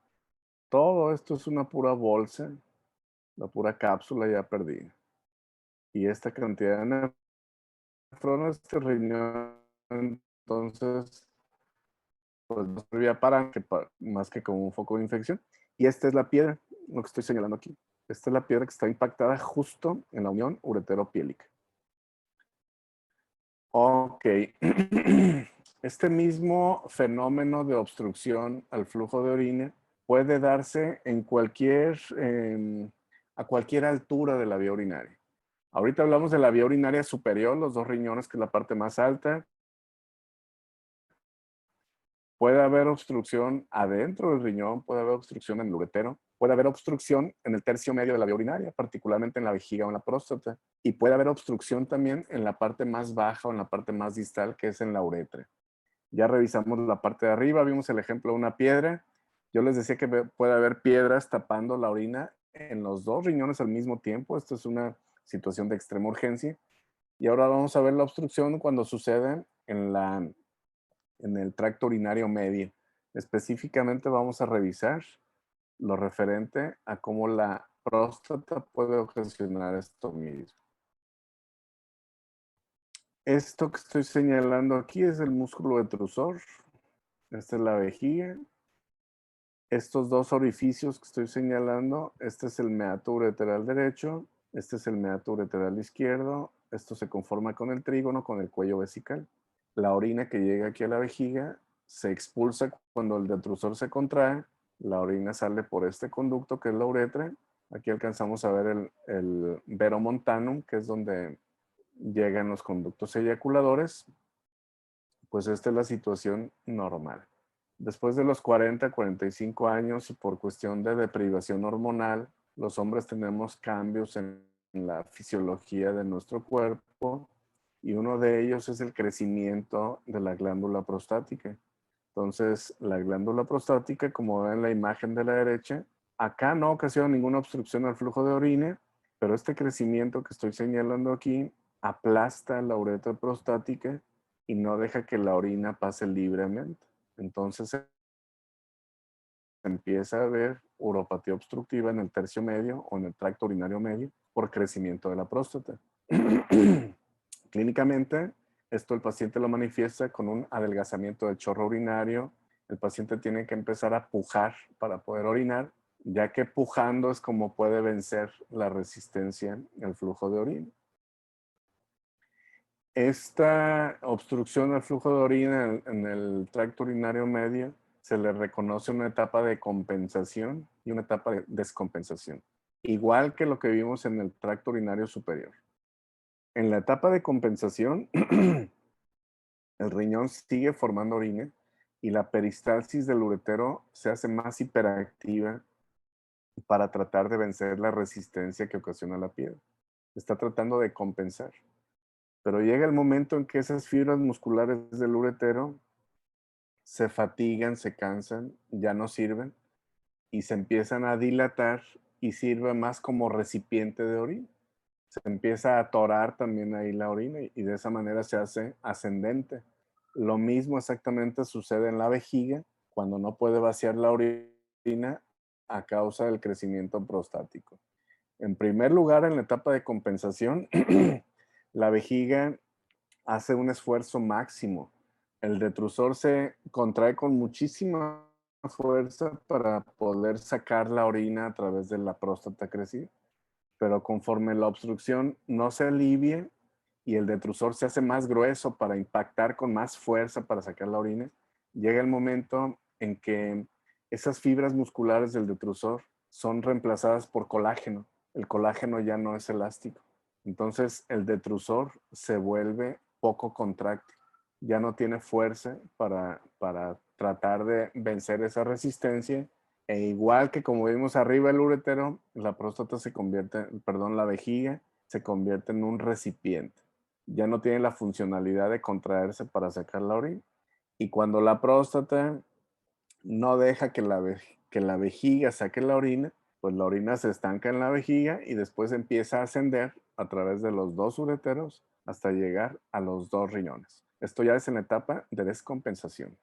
Todo esto es una pura bolsa, la pura cápsula ya perdida. Y esta cantidad de nefrones de riñón, entonces, pues no servía más que como un foco de infección. Y esta es la piedra, lo que estoy señalando aquí. Esta es la piedra que está impactada justo en la unión uretero-piélica. Ok. Este mismo fenómeno de obstrucción al flujo de orina puede darse en a cualquier altura de la vía urinaria. Ahorita hablamos de la vía urinaria superior, los dos riñones, que es la parte más alta. Puede haber obstrucción adentro del riñón, puede haber obstrucción en el uretero, puede haber obstrucción en el tercio medio de la vía urinaria, particularmente en la vejiga o en la próstata. Y puede haber obstrucción también en la parte más baja o en la parte más distal, que es en la uretra. Ya revisamos la parte de arriba, vimos el ejemplo de una piedra. Yo les decía que puede haber piedras tapando la orina en los dos riñones al mismo tiempo. Esto es una situación de extrema urgencia. Y ahora vamos a ver la obstrucción cuando sucede en el tracto urinario medio. Específicamente vamos a revisar lo referente a cómo la próstata puede ocasionar esto mismo. Esto que estoy señalando aquí es el músculo detrusor. Esta es la vejiga. Estos dos orificios que estoy señalando, este es el meato ureteral derecho, este es el meato ureteral izquierdo. Esto se conforma con el trígono, con el cuello vesical. La orina que llega aquí a la vejiga se expulsa cuando el detrusor se contrae. La orina sale por este conducto que es la uretra. Aquí alcanzamos a ver el veromontanum, que es donde llegan los conductos eyaculadores. Pues esta es la situación normal. Después de los 40, 45 años y por cuestión de deprivación hormonal, los hombres tenemos cambios en la fisiología de nuestro cuerpo y uno de ellos es el crecimiento de la glándula prostática. Entonces, la glándula prostática, como ven en la imagen de la derecha, acá no ocasiona ninguna obstrucción al flujo de orina, pero este crecimiento que estoy señalando aquí aplasta la uretra prostática y no deja que la orina pase libremente. Entonces se empieza a ver uropatía obstructiva en el tercio medio o en el tracto urinario medio por crecimiento de la próstata. Clínicamente, esto el paciente lo manifiesta con un adelgazamiento del chorro urinario. El paciente tiene que empezar a pujar para poder orinar, ya que pujando es como puede vencer la resistencia al flujo de orina. Esta obstrucción al flujo de orina en el tracto urinario medio se le reconoce una etapa de compensación y una etapa de descompensación, igual que lo que vimos en el tracto urinario superior. En la etapa de compensación, el riñón sigue formando orina y la peristalsis del uretero se hace más hiperactiva para tratar de vencer la resistencia que ocasiona la piedra. Está tratando de compensar. Pero llega el momento en que esas fibras musculares del uretero se fatigan, se cansan, ya no sirven y se empiezan a dilatar y sirve más como recipiente de orina. Se empieza a atorar también ahí la orina y de esa manera se hace ascendente. Lo mismo exactamente sucede en la vejiga cuando no puede vaciar la orina a causa del crecimiento prostático. En primer lugar, en la etapa de compensación, la vejiga hace un esfuerzo máximo. El detrusor se contrae con muchísima fuerza para poder sacar la orina a través de la próstata crecida. Pero conforme la obstrucción no se alivie y el detrusor se hace más grueso para impactar con más fuerza para sacar la orina, llega el momento en que esas fibras musculares del detrusor son reemplazadas por colágeno. El colágeno ya no es elástico. Entonces el detrusor se vuelve poco contráctil. Ya no tiene fuerza para tratar de vencer esa resistencia. E igual que como vimos arriba el uretero, la próstata se convierte, perdón, la vejiga se convierte en un recipiente. Ya no tiene la funcionalidad de contraerse para sacar la orina. Y cuando la próstata no deja que la vejiga saque la orina, pues la orina se estanca en la vejiga y después empieza a ascender a través de los dos ureteros hasta llegar a los dos riñones. Esto ya es en la etapa de descompensación.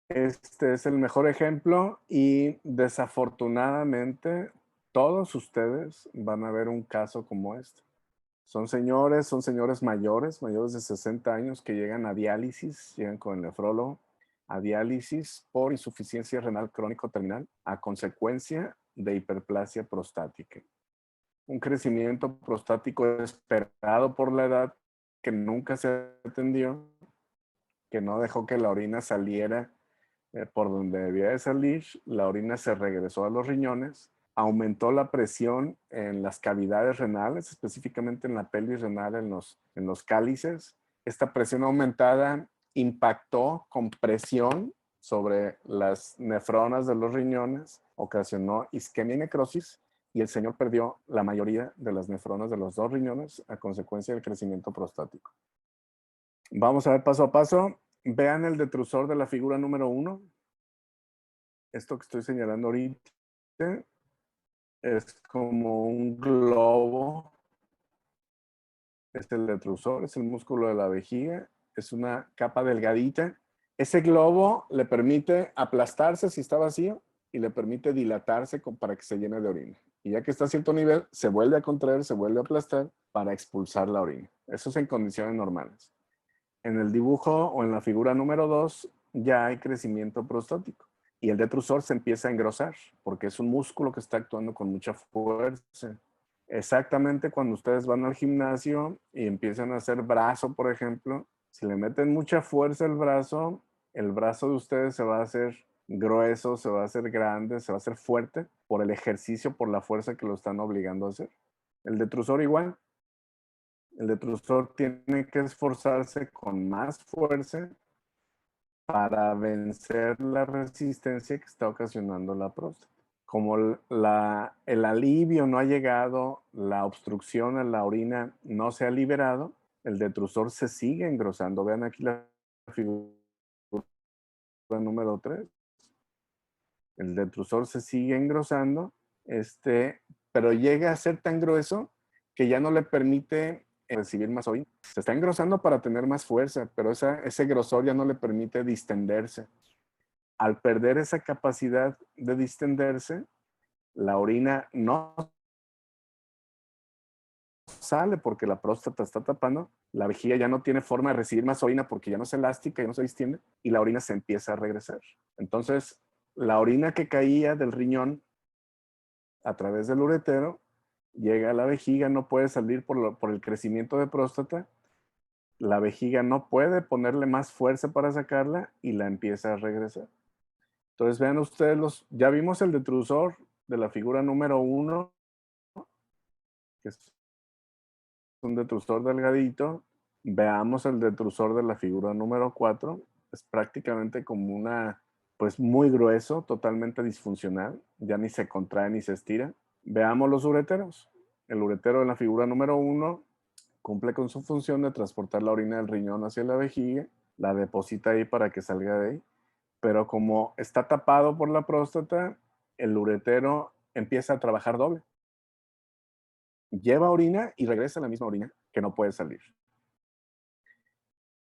Este es el mejor ejemplo y desafortunadamente todos ustedes van a ver un caso como este. Son señores mayores de 60 años que llegan a diálisis, llegan con el nefrólogo a diálisis por insuficiencia renal crónico terminal a consecuencia de hiperplasia prostática. Un crecimiento prostático esperado por la edad que nunca se atendió, que no dejó que la orina saliera por donde debía de salir. La orina se regresó a los riñones, aumentó la presión en las cavidades renales, específicamente en la pelvis renal, en los cálices. Esta presión aumentada impactó con presión sobre las nefronas de los riñones, ocasionó isquemia y necrosis, y el señor perdió la mayoría de las nefronas de los 2 riñones a consecuencia del crecimiento prostático. Vamos a ver paso a paso. Vean el detrusor de la figura número 1. Esto que estoy señalando ahorita es como un globo. Es el detrusor, es el músculo de la vejiga, es una capa delgadita. Ese globo le permite aplastarse si está vacío y le permite dilatarse para que se llene de orina. Y ya que está a cierto nivel, se vuelve a contraer, se vuelve a aplastar para expulsar la orina. Eso es en condiciones normales. En el dibujo o en la figura número 2 ya hay crecimiento prostático y el detrusor se empieza a engrosar porque es un músculo que está actuando con mucha fuerza. Exactamente cuando ustedes van al gimnasio y empiezan a hacer brazo, por ejemplo, si le meten mucha fuerza al brazo, el brazo de ustedes se va a hacer grueso, se va a hacer grande, se va a hacer fuerte por el ejercicio, por la fuerza que lo están obligando a hacer. El detrusor igual. El detrusor tiene que esforzarse con más fuerza para vencer la resistencia que está ocasionando la próstata. Como el alivio no ha llegado, la obstrucción a la orina no se ha liberado, el detrusor se sigue engrosando. Vean aquí la figura número 3. El detrusor se sigue engrosando, pero llega a ser tan grueso que ya no le permite recibir más orina. Se está engrosando para tener más fuerza, pero ese grosor ya no le permite distenderse. Al perder esa capacidad de distenderse, la orina no sale porque la próstata está tapando, la vejiga ya no tiene forma de recibir más orina porque ya no es elástica, ya no se distiende, y la orina se empieza a regresar. Entonces, la orina que caía del riñón a través del uretero llega a la vejiga, no puede salir por el crecimiento de próstata, la vejiga no puede ponerle más fuerza para sacarla y la empieza a regresar. Entonces vean ustedes, ya vimos el detrusor de la figura número 1, que es un detrusor delgadito. Veamos el detrusor de la figura número 4, es prácticamente como pues muy grueso, totalmente disfuncional, ya ni se contrae ni se estira. Veamos los ureteros. El uretero de la figura número 1 cumple con su función de transportar la orina del riñón hacia la vejiga, la deposita ahí para que salga de ahí, pero como está tapado por la próstata, el uretero empieza a trabajar doble. Lleva orina y regresa la misma orina que no puede salir.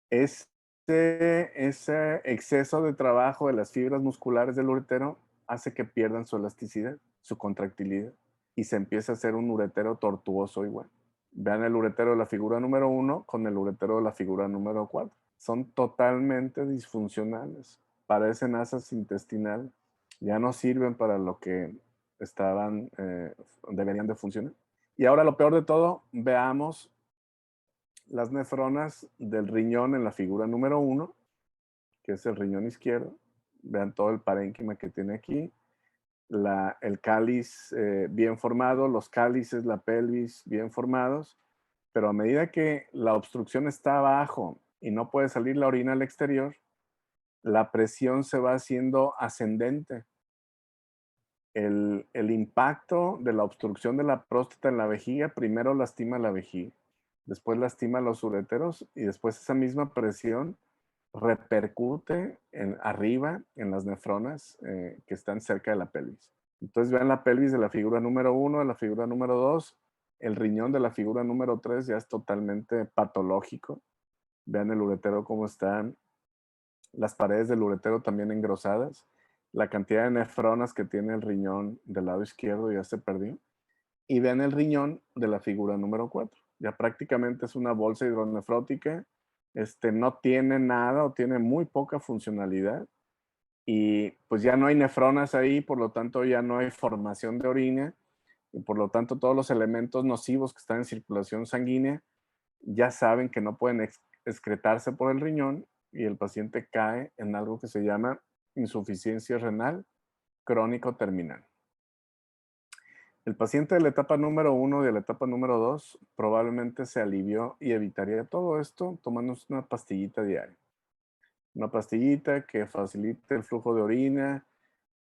Ese exceso de trabajo de las fibras musculares del uretero hace que pierdan su elasticidad, su contractilidad, y se empieza a hacer un uretero tortuoso igual. Vean el uretero de la figura número 1 con el uretero de la figura número 4. Son totalmente disfuncionales. Parecen asas intestinales. Ya no sirven para lo que deberían de funcionar. Y ahora lo peor de todo, veamos las nefronas del riñón en la figura número 1, que es el riñón izquierdo. Vean todo el parénquima que tiene aquí. El cáliz bien formado, los cálices, la pelvis bien formados, pero a medida que la obstrucción está abajo y no puede salir la orina al exterior, la presión se va haciendo ascendente. El impacto de la obstrucción de la próstata en la vejiga primero lastima la vejiga, después lastima los ureteros y después esa misma presión repercute arriba en las nefronas que están cerca de la pelvis. Entonces vean la pelvis de la figura número 1, de la figura número 2, el riñón de la figura número 3 ya es totalmente patológico. Vean el uretero cómo están, las paredes del uretero también engrosadas, la cantidad de nefronas que tiene el riñón del lado izquierdo ya se perdió. Y vean el riñón de la figura número 4. Ya prácticamente es una bolsa hidronefrótica, no tiene nada o tiene muy poca funcionalidad. y pues ya no hay nefronas ahí, por lo tanto ya no hay formación de orina, y por lo tanto todos los elementos nocivos que están en circulación sanguínea ya saben que no pueden excretarse por el riñón y el paciente cae en algo que se llama insuficiencia renal crónico terminal. El paciente de la etapa número 1 y de la etapa número 2 probablemente se alivió y evitaría todo esto tomándose una pastillita diaria. Una pastillita que facilite el flujo de orina,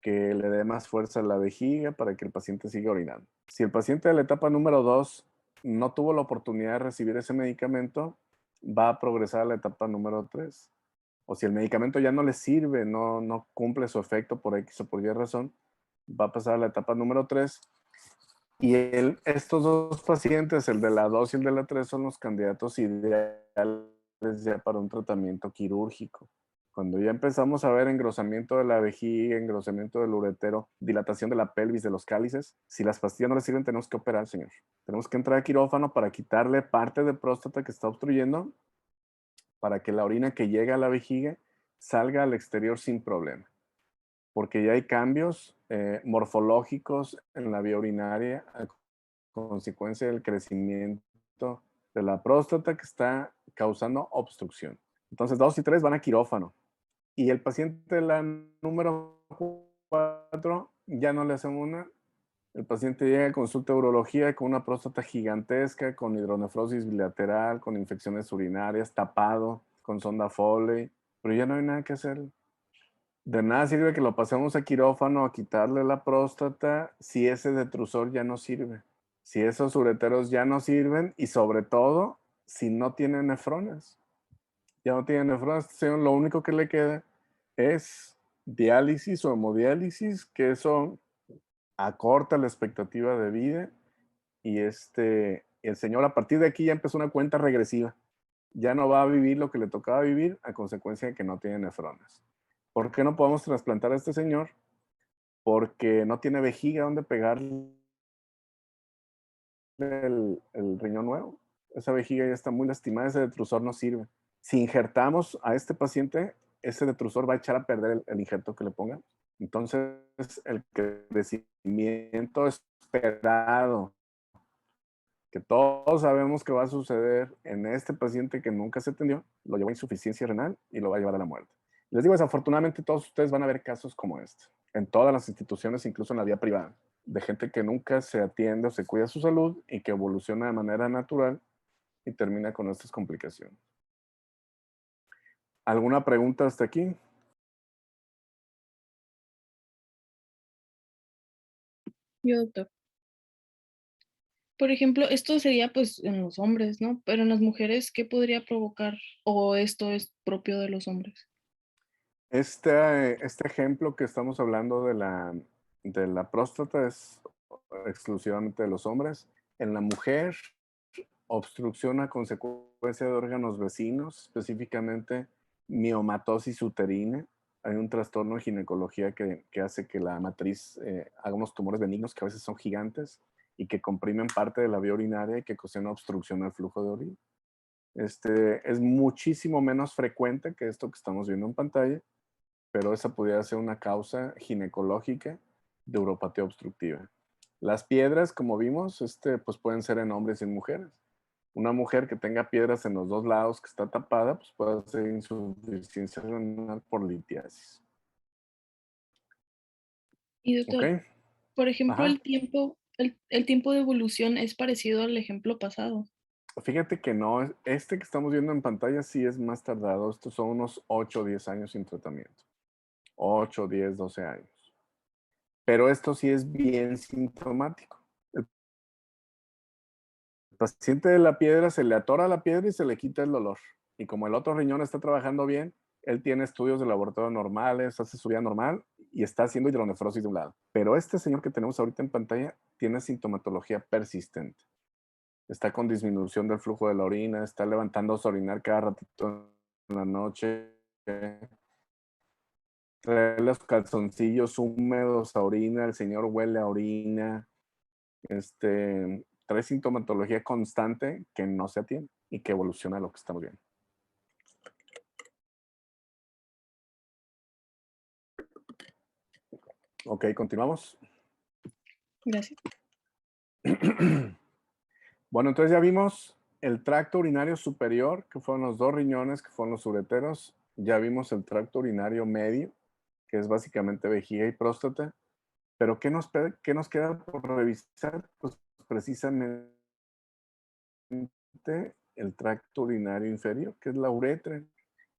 que le dé más fuerza a la vejiga para que el paciente siga orinando. Si el paciente de la etapa número 2 no tuvo la oportunidad de recibir ese medicamento, va a progresar a la etapa número 3. O si el medicamento ya no le sirve, no cumple su efecto por X o por Y razón, va a pasar a la etapa número 3. Y estos dos pacientes, el de la 2 y el de la 3, son los candidatos ideales ya para un tratamiento quirúrgico. Cuando ya empezamos a ver engrosamiento de la vejiga, engrosamiento del uretero, dilatación de la pelvis, de los cálices, si las pastillas no le sirven, tenemos que operar, señor. Tenemos que entrar a quirófano para quitarle parte de próstata que está obstruyendo, para que la orina que llega a la vejiga salga al exterior sin problema. Porque ya hay cambios morfológicos en la vía urinaria a consecuencia del crecimiento de la próstata que está causando obstrucción. Entonces, 2 y 3 van a quirófano. Y el paciente de la número 4 ya no le hacen una. El paciente llega a consulta de urología con una próstata gigantesca, con hidronefrosis bilateral, con infecciones urinarias, tapado, con sonda Foley, pero ya no hay nada que hacer. De nada sirve que lo pasemos a quirófano a quitarle la próstata si ese detrusor ya no sirve, si esos ureteros ya no sirven y sobre todo si no tiene nefronas. Ya no tiene nefronas, lo único que le queda es diálisis o hemodiálisis, que eso acorta la expectativa de vida y el señor a partir de aquí ya empezó una cuenta regresiva. Ya no va a vivir lo que le tocaba vivir a consecuencia de que no tiene nefronas. ¿Por qué no podemos trasplantar a este señor? Porque no tiene vejiga donde pegarle el riñón nuevo. Esa vejiga ya está muy lastimada, ese detrusor no sirve. Si injertamos a este paciente, ese detrusor va a echar a perder el injerto que le pongamos. Entonces, el crecimiento esperado, que todos sabemos que va a suceder en este paciente que nunca se atendió, lo llevó a insuficiencia renal y lo va a llevar a la muerte. Les digo, desafortunadamente todos ustedes van a ver casos como este, en todas las instituciones, incluso en la vía privada, de gente que nunca se atiende o se cuida su salud y que evoluciona de manera natural y termina con estas complicaciones. ¿Alguna pregunta hasta aquí? Yo, doctor. Por ejemplo, esto sería pues en los hombres, ¿no? Pero en las mujeres, ¿qué podría provocar? ¿O esto es propio de los hombres? Este ejemplo que estamos hablando de la próstata es exclusivamente de los hombres. En la mujer, obstrucción a consecuencia de órganos vecinos, específicamente miomatosis uterina. Hay un trastorno de ginecología que hace que la matriz haga unos tumores benignos que a veces son gigantes y que comprimen parte de la vía urinaria y que ocasionan obstrucción al flujo de orina. Es muchísimo menos frecuente que esto que estamos viendo en pantalla, pero esa pudiera ser una causa ginecológica de uropatía obstructiva. Las piedras, como vimos, pues pueden ser en hombres y en mujeres. Una mujer que tenga piedras en los dos lados que está tapada, pues puede ser insuficiencia renal por litiasis. Y doctor, ¿Ok? por ejemplo, Ajá. el tiempo de evolución es parecido al ejemplo pasado. Fíjate que no, que estamos viendo en pantalla sí es más tardado. Estos son unos 8 o 10 años sin tratamiento. 8, 10, 12 años. Pero esto sí es bien sintomático. El paciente de la piedra se le atora la piedra y se le quita el dolor. Y como el otro riñón está trabajando bien, él tiene estudios de laboratorio normales, hace su vida normal y está haciendo hidronefrosis de un lado. Pero este señor que tenemos ahorita en pantalla tiene sintomatología persistente. Está con disminución del flujo de la orina, está levantándose a orinar cada ratito en la noche, trae los calzoncillos húmedos a orina, el señor huele a orina, trae sintomatología constante que no se atiende y que evoluciona a lo que estamos viendo. Ok, continuamos. Gracias. Bueno, entonces ya vimos el tracto urinario superior, que fueron los 2 riñones, que fueron los ureteros. Ya vimos el tracto urinario medio, que es básicamente vejiga y próstata. Pero qué nos queda por revisar? Pues precisamente el tracto urinario inferior, que es la uretra.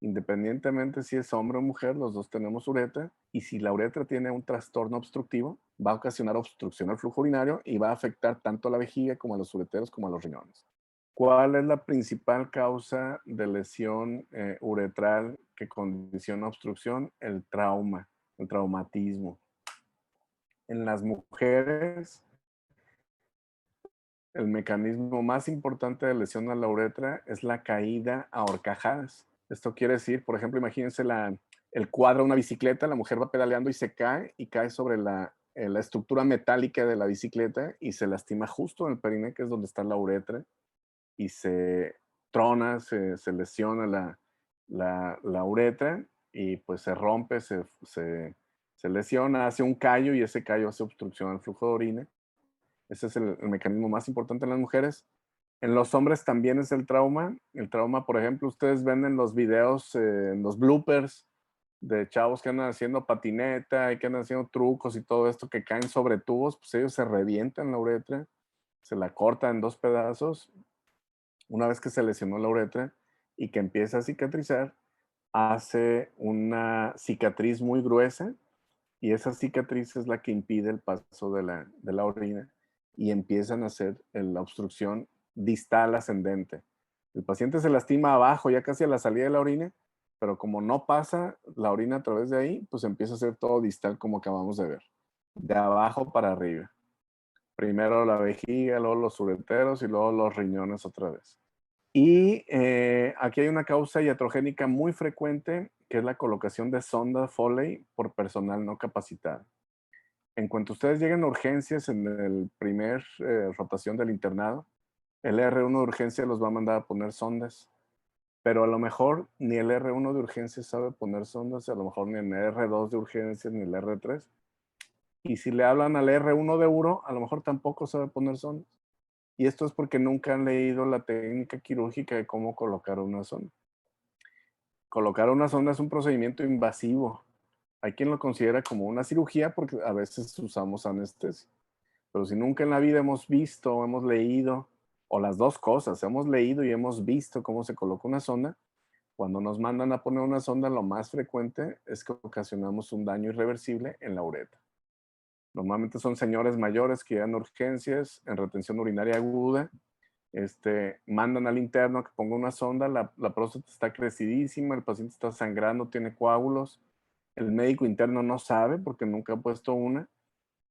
Independientemente si es hombre o mujer, los dos tenemos uretra. Y si la uretra tiene un trastorno obstructivo, va a ocasionar obstrucción al flujo urinario y va a afectar tanto a la vejiga como a los ureteros como a los riñones. ¿Cuál es la principal causa de lesión uretral que condiciona obstrucción? El trauma, el traumatismo. En las mujeres, el mecanismo más importante de lesión a la uretra es la caída a horcajadas. Esto quiere decir, por ejemplo, imagínense el cuadro de una bicicleta, la mujer va pedaleando y se cae y cae sobre la estructura metálica de la bicicleta y se lastima justo en el perine, que es donde está la uretra, y se trona, se lesiona la uretra y pues se rompe, se lesiona, hace un callo y ese callo hace obstrucción al flujo de orina. Ese es el mecanismo más importante en las mujeres. En los hombres también es el trauma. El trauma, por ejemplo, ustedes ven en los videos, en los bloopers de chavos que andan haciendo patineta y que andan haciendo trucos y todo esto, que caen sobre tubos, pues ellos se revientan la uretra, se la cortan en 2 pedazos. Una vez que se lesionó la uretra y que empieza a cicatrizar, hace una cicatriz muy gruesa y esa cicatriz es la que impide el paso de la orina y empiezan a hacer la obstrucción distal ascendente. El paciente se lastima abajo, ya casi a la salida de la orina, pero como no pasa la orina a través de ahí, pues empieza a ser todo distal como acabamos de ver, de abajo para arriba. Primero la vejiga, luego los ureteros y luego los riñones otra vez. Y aquí hay una causa iatrogénica muy frecuente, que es la colocación de sonda Foley por personal no capacitado. En cuanto ustedes lleguen a urgencias en el primer rotación del internado, el R1 de urgencia los va a mandar a poner sondas, pero a lo mejor ni el R1 de urgencia sabe poner sondas, a lo mejor ni el R2 de urgencia ni el R3. Y si le hablan al R1 de uro, a lo mejor tampoco sabe poner sondas. Y esto es porque nunca han leído la técnica quirúrgica de cómo colocar una sonda. Colocar una sonda es un procedimiento invasivo. Hay quien lo considera como una cirugía porque a veces usamos anestesia. Pero si nunca en la vida hemos visto o hemos leído, o las dos cosas, hemos leído y hemos visto cómo se coloca una sonda, cuando nos mandan a poner una sonda, lo más frecuente es que ocasionamos un daño irreversible en la uretra. Normalmente son señores mayores que llegan a urgencias en retención urinaria aguda, mandan al interno a que ponga una sonda, la próstata está crecidísima, el paciente está sangrando, tiene coágulos, el médico interno no sabe porque nunca ha puesto una,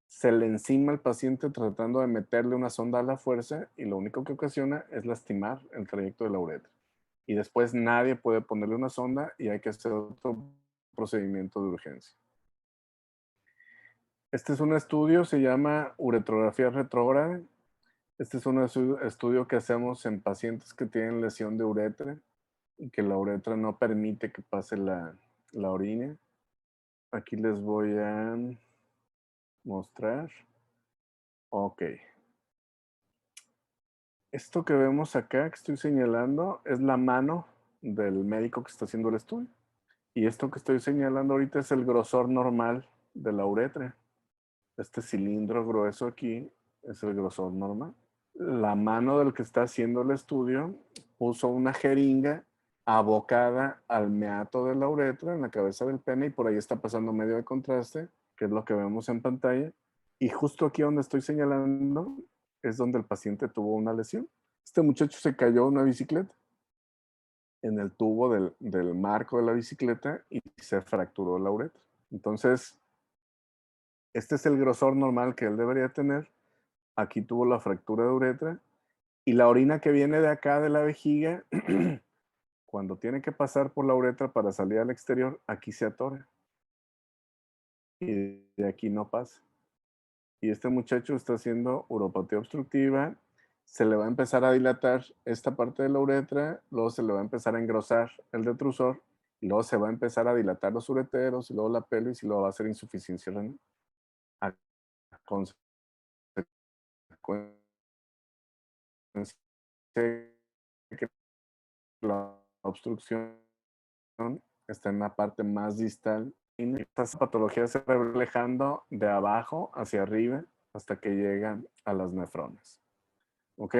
se le encima al paciente tratando de meterle una sonda a la fuerza y lo único que ocasiona es lastimar el trayecto de la uretra. Y después nadie puede ponerle una sonda y hay que hacer otro procedimiento de urgencia. Este es un estudio, se llama uretrografía retrógrada. Este es un estudio que hacemos en pacientes que tienen lesión de uretra y que la uretra no permite que pase la orina. Aquí les voy a mostrar. Ok. Esto que vemos acá, que estoy señalando, es la mano del médico que está haciendo el estudio. Y esto que estoy señalando ahorita es el grosor normal de la uretra. Este cilindro grueso aquí es el grosor normal. La mano del que está haciendo el estudio puso una jeringa abocada al meato de la uretra en la cabeza del pene y por ahí está pasando medio de contraste, que es lo que vemos en pantalla. Y justo aquí donde estoy señalando es donde el paciente tuvo una lesión. Este muchacho se cayó en una bicicleta, en el tubo del marco de la bicicleta y se fracturó la uretra. Entonces, este es el grosor normal que él debería tener. Aquí tuvo la fractura de uretra y la orina que viene de acá de la vejiga, cuando tiene que pasar por la uretra para salir al exterior, aquí se atora. Y de aquí no pasa. Y este muchacho está haciendo uropatía obstructiva, se le va a empezar a dilatar esta parte de la uretra, luego se le va a empezar a engrosar el detrusor, y luego se va a empezar a dilatar los ureteros, y luego la pelvis, y luego va a ser insuficiencia renal. consecuencia de que la obstrucción está en la parte más distal. Y estas patologías se van reflejando de abajo hacia arriba hasta que llegan a las nefronas. ¿Ok?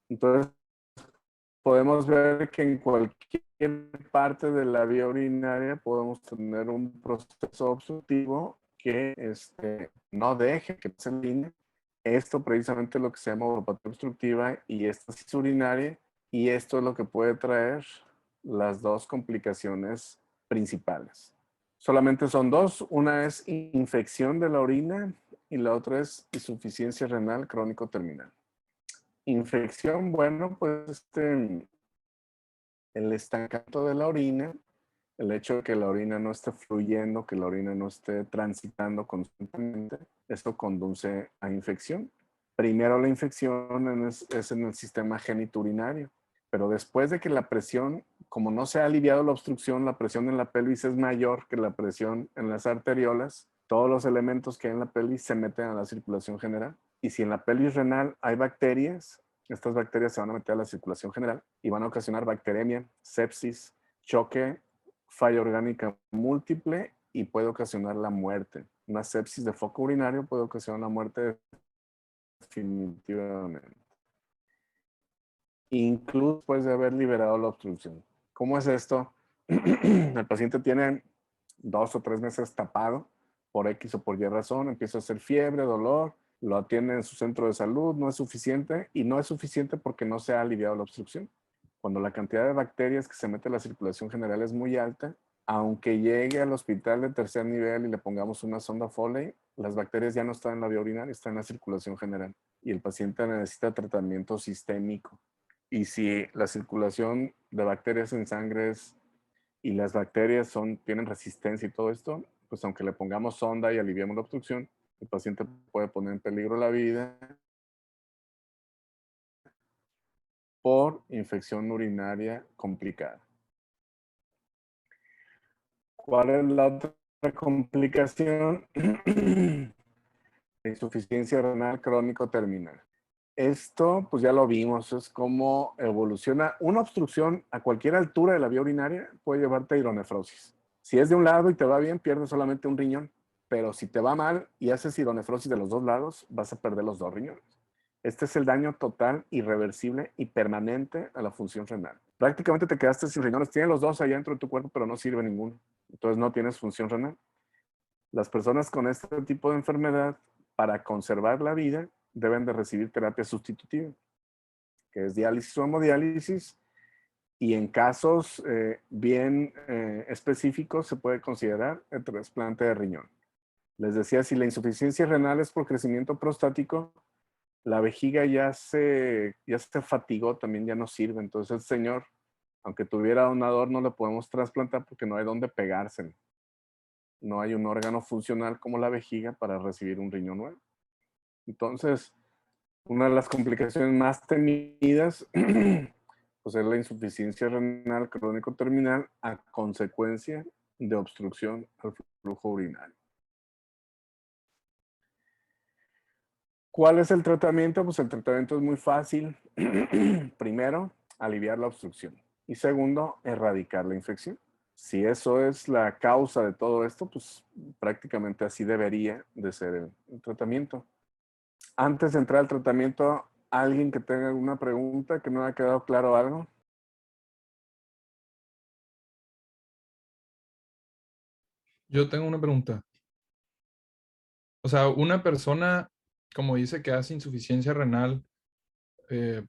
Entonces, podemos ver que en cualquier parte de la vía urinaria podemos tener un proceso obstructivo que no deje que se elimine. Esto precisamente es lo que se llama uropatía obstructiva y esta es urinaria, y esto es lo que puede traer las dos complicaciones principales. Solamente son dos, una es infección de la orina y la otra es insuficiencia renal crónico terminal. Infección, bueno, pues el estancamiento de la orina, el hecho de que la orina no esté fluyendo, que la orina no esté transitando constantemente, esto conduce a infección. Primero la infección es en el sistema genitourinario, pero después de que la presión, como no se ha aliviado la obstrucción, la presión en la pelvis es mayor que la presión en las arteriolas, todos los elementos que hay en la pelvis se meten a la circulación general. Y si en la pelvis renal hay bacterias, estas bacterias se van a meter a la circulación general y van a ocasionar bacteremia, sepsis, choque, falla orgánica múltiple y puede ocasionar la muerte. Una sepsis de foco urinario puede ocasionar la muerte definitivamente. Incluso después de haber liberado la obstrucción. ¿Cómo es esto? El paciente tiene 2 o 3 meses tapado por X o por Y razón, empieza a hacer fiebre, dolor, lo atiende en su centro de salud, no es suficiente, y no es suficiente porque no se ha aliviado la obstrucción. Cuando la cantidad de bacterias que se mete a la circulación general es muy alta, aunque llegue al hospital de tercer nivel y le pongamos una sonda Foley, las bacterias ya no están en la vía urinaria, están en la circulación general y el paciente necesita tratamiento sistémico. Y si la circulación de bacterias en sangre y las bacterias tienen resistencia y todo esto, pues aunque le pongamos sonda y aliviemos la obstrucción, el paciente puede poner en peligro la vida por infección urinaria complicada. ¿Cuál es la otra complicación? La insuficiencia renal crónico terminal. Esto, pues ya lo vimos, es cómo evoluciona. Una obstrucción a cualquier altura de la vía urinaria puede llevarte a hidronefrosis. Si es de un lado y te va bien, pierdes solamente un riñón. Pero si te va mal y haces hidronefrosis de los dos lados, vas a perder los 2 riñones. Este es el daño total, irreversible y permanente a la función renal. Prácticamente te quedaste sin riñones. Tienes los 2 allá dentro de tu cuerpo, pero no sirve ninguno. Entonces no tienes función renal. Las personas con este tipo de enfermedad, para conservar la vida, deben de recibir terapia sustitutiva, que es diálisis o hemodiálisis, y en casos bien específicos se puede considerar el trasplante de riñón. Les decía, si la insuficiencia renal es por crecimiento prostático, la vejiga ya se fatigó, también ya no sirve. Entonces el señor, aunque tuviera donador, no le podemos trasplantar porque no hay dónde pegarse. No hay un órgano funcional como la vejiga para recibir un riñón nuevo. Entonces, una de las complicaciones más temidas pues es la insuficiencia renal crónico terminal a consecuencia de obstrucción al flujo urinario. ¿Cuál es el tratamiento? Pues el tratamiento es muy fácil. Primero, aliviar la obstrucción. Y segundo, erradicar la infección. Si eso es la causa de todo esto, pues prácticamente así debería de ser el tratamiento. Antes de entrar al tratamiento, ¿alguien que tenga alguna pregunta, que no haya quedado claro algo? Yo tengo una pregunta. O sea, una persona, como dice que hace insuficiencia renal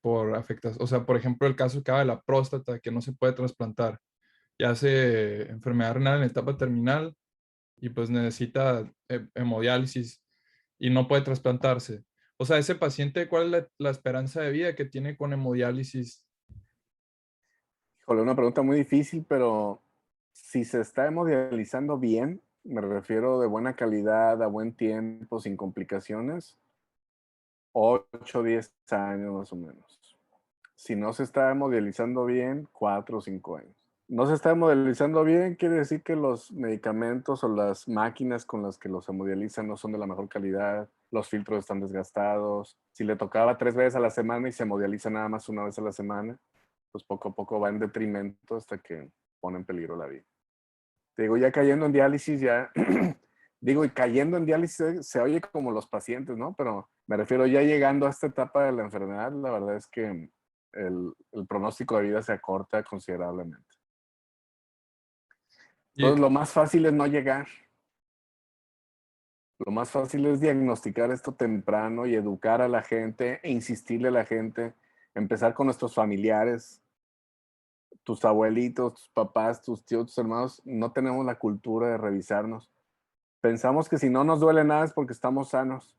por afectación, o sea, por ejemplo, el caso que de la próstata, que no se puede trasplantar, y hace enfermedad renal en etapa terminal y pues necesita hemodiálisis y no puede trasplantarse. O sea, ese paciente, ¿cuál es la esperanza de vida que tiene con hemodiálisis? Híjole, una pregunta muy difícil, pero si se está hemodializando bien, me refiero de buena calidad, a buen tiempo, sin complicaciones, 8 o 10 años más o menos. Si no se está hemodializando bien, 4 o 5 años. no se está hemodializando bien, quiere decir que los medicamentos o las máquinas con las que los hemodializan no son de la mejor calidad, los filtros están desgastados. Si le tocaba 3 veces a la semana y se hemodializa nada más una vez a la semana, pues poco a poco va en detrimento hasta que pone en peligro la vida. Te digo, ya cayendo en diálisis, ya, digo, y cayendo en diálisis se oye como los pacientes, ¿no? Pero me refiero ya llegando a esta etapa de la enfermedad, la verdad es que el pronóstico de vida se acorta considerablemente. Entonces, Y, lo más fácil es no llegar. Lo más fácil es diagnosticar esto temprano y educar a la gente e insistirle a la gente, empezar con nuestros familiares, tus abuelitos, tus papás, tus tíos, tus hermanos. No tenemos la cultura de revisarnos. Pensamos que si no nos duele nada es porque estamos sanos.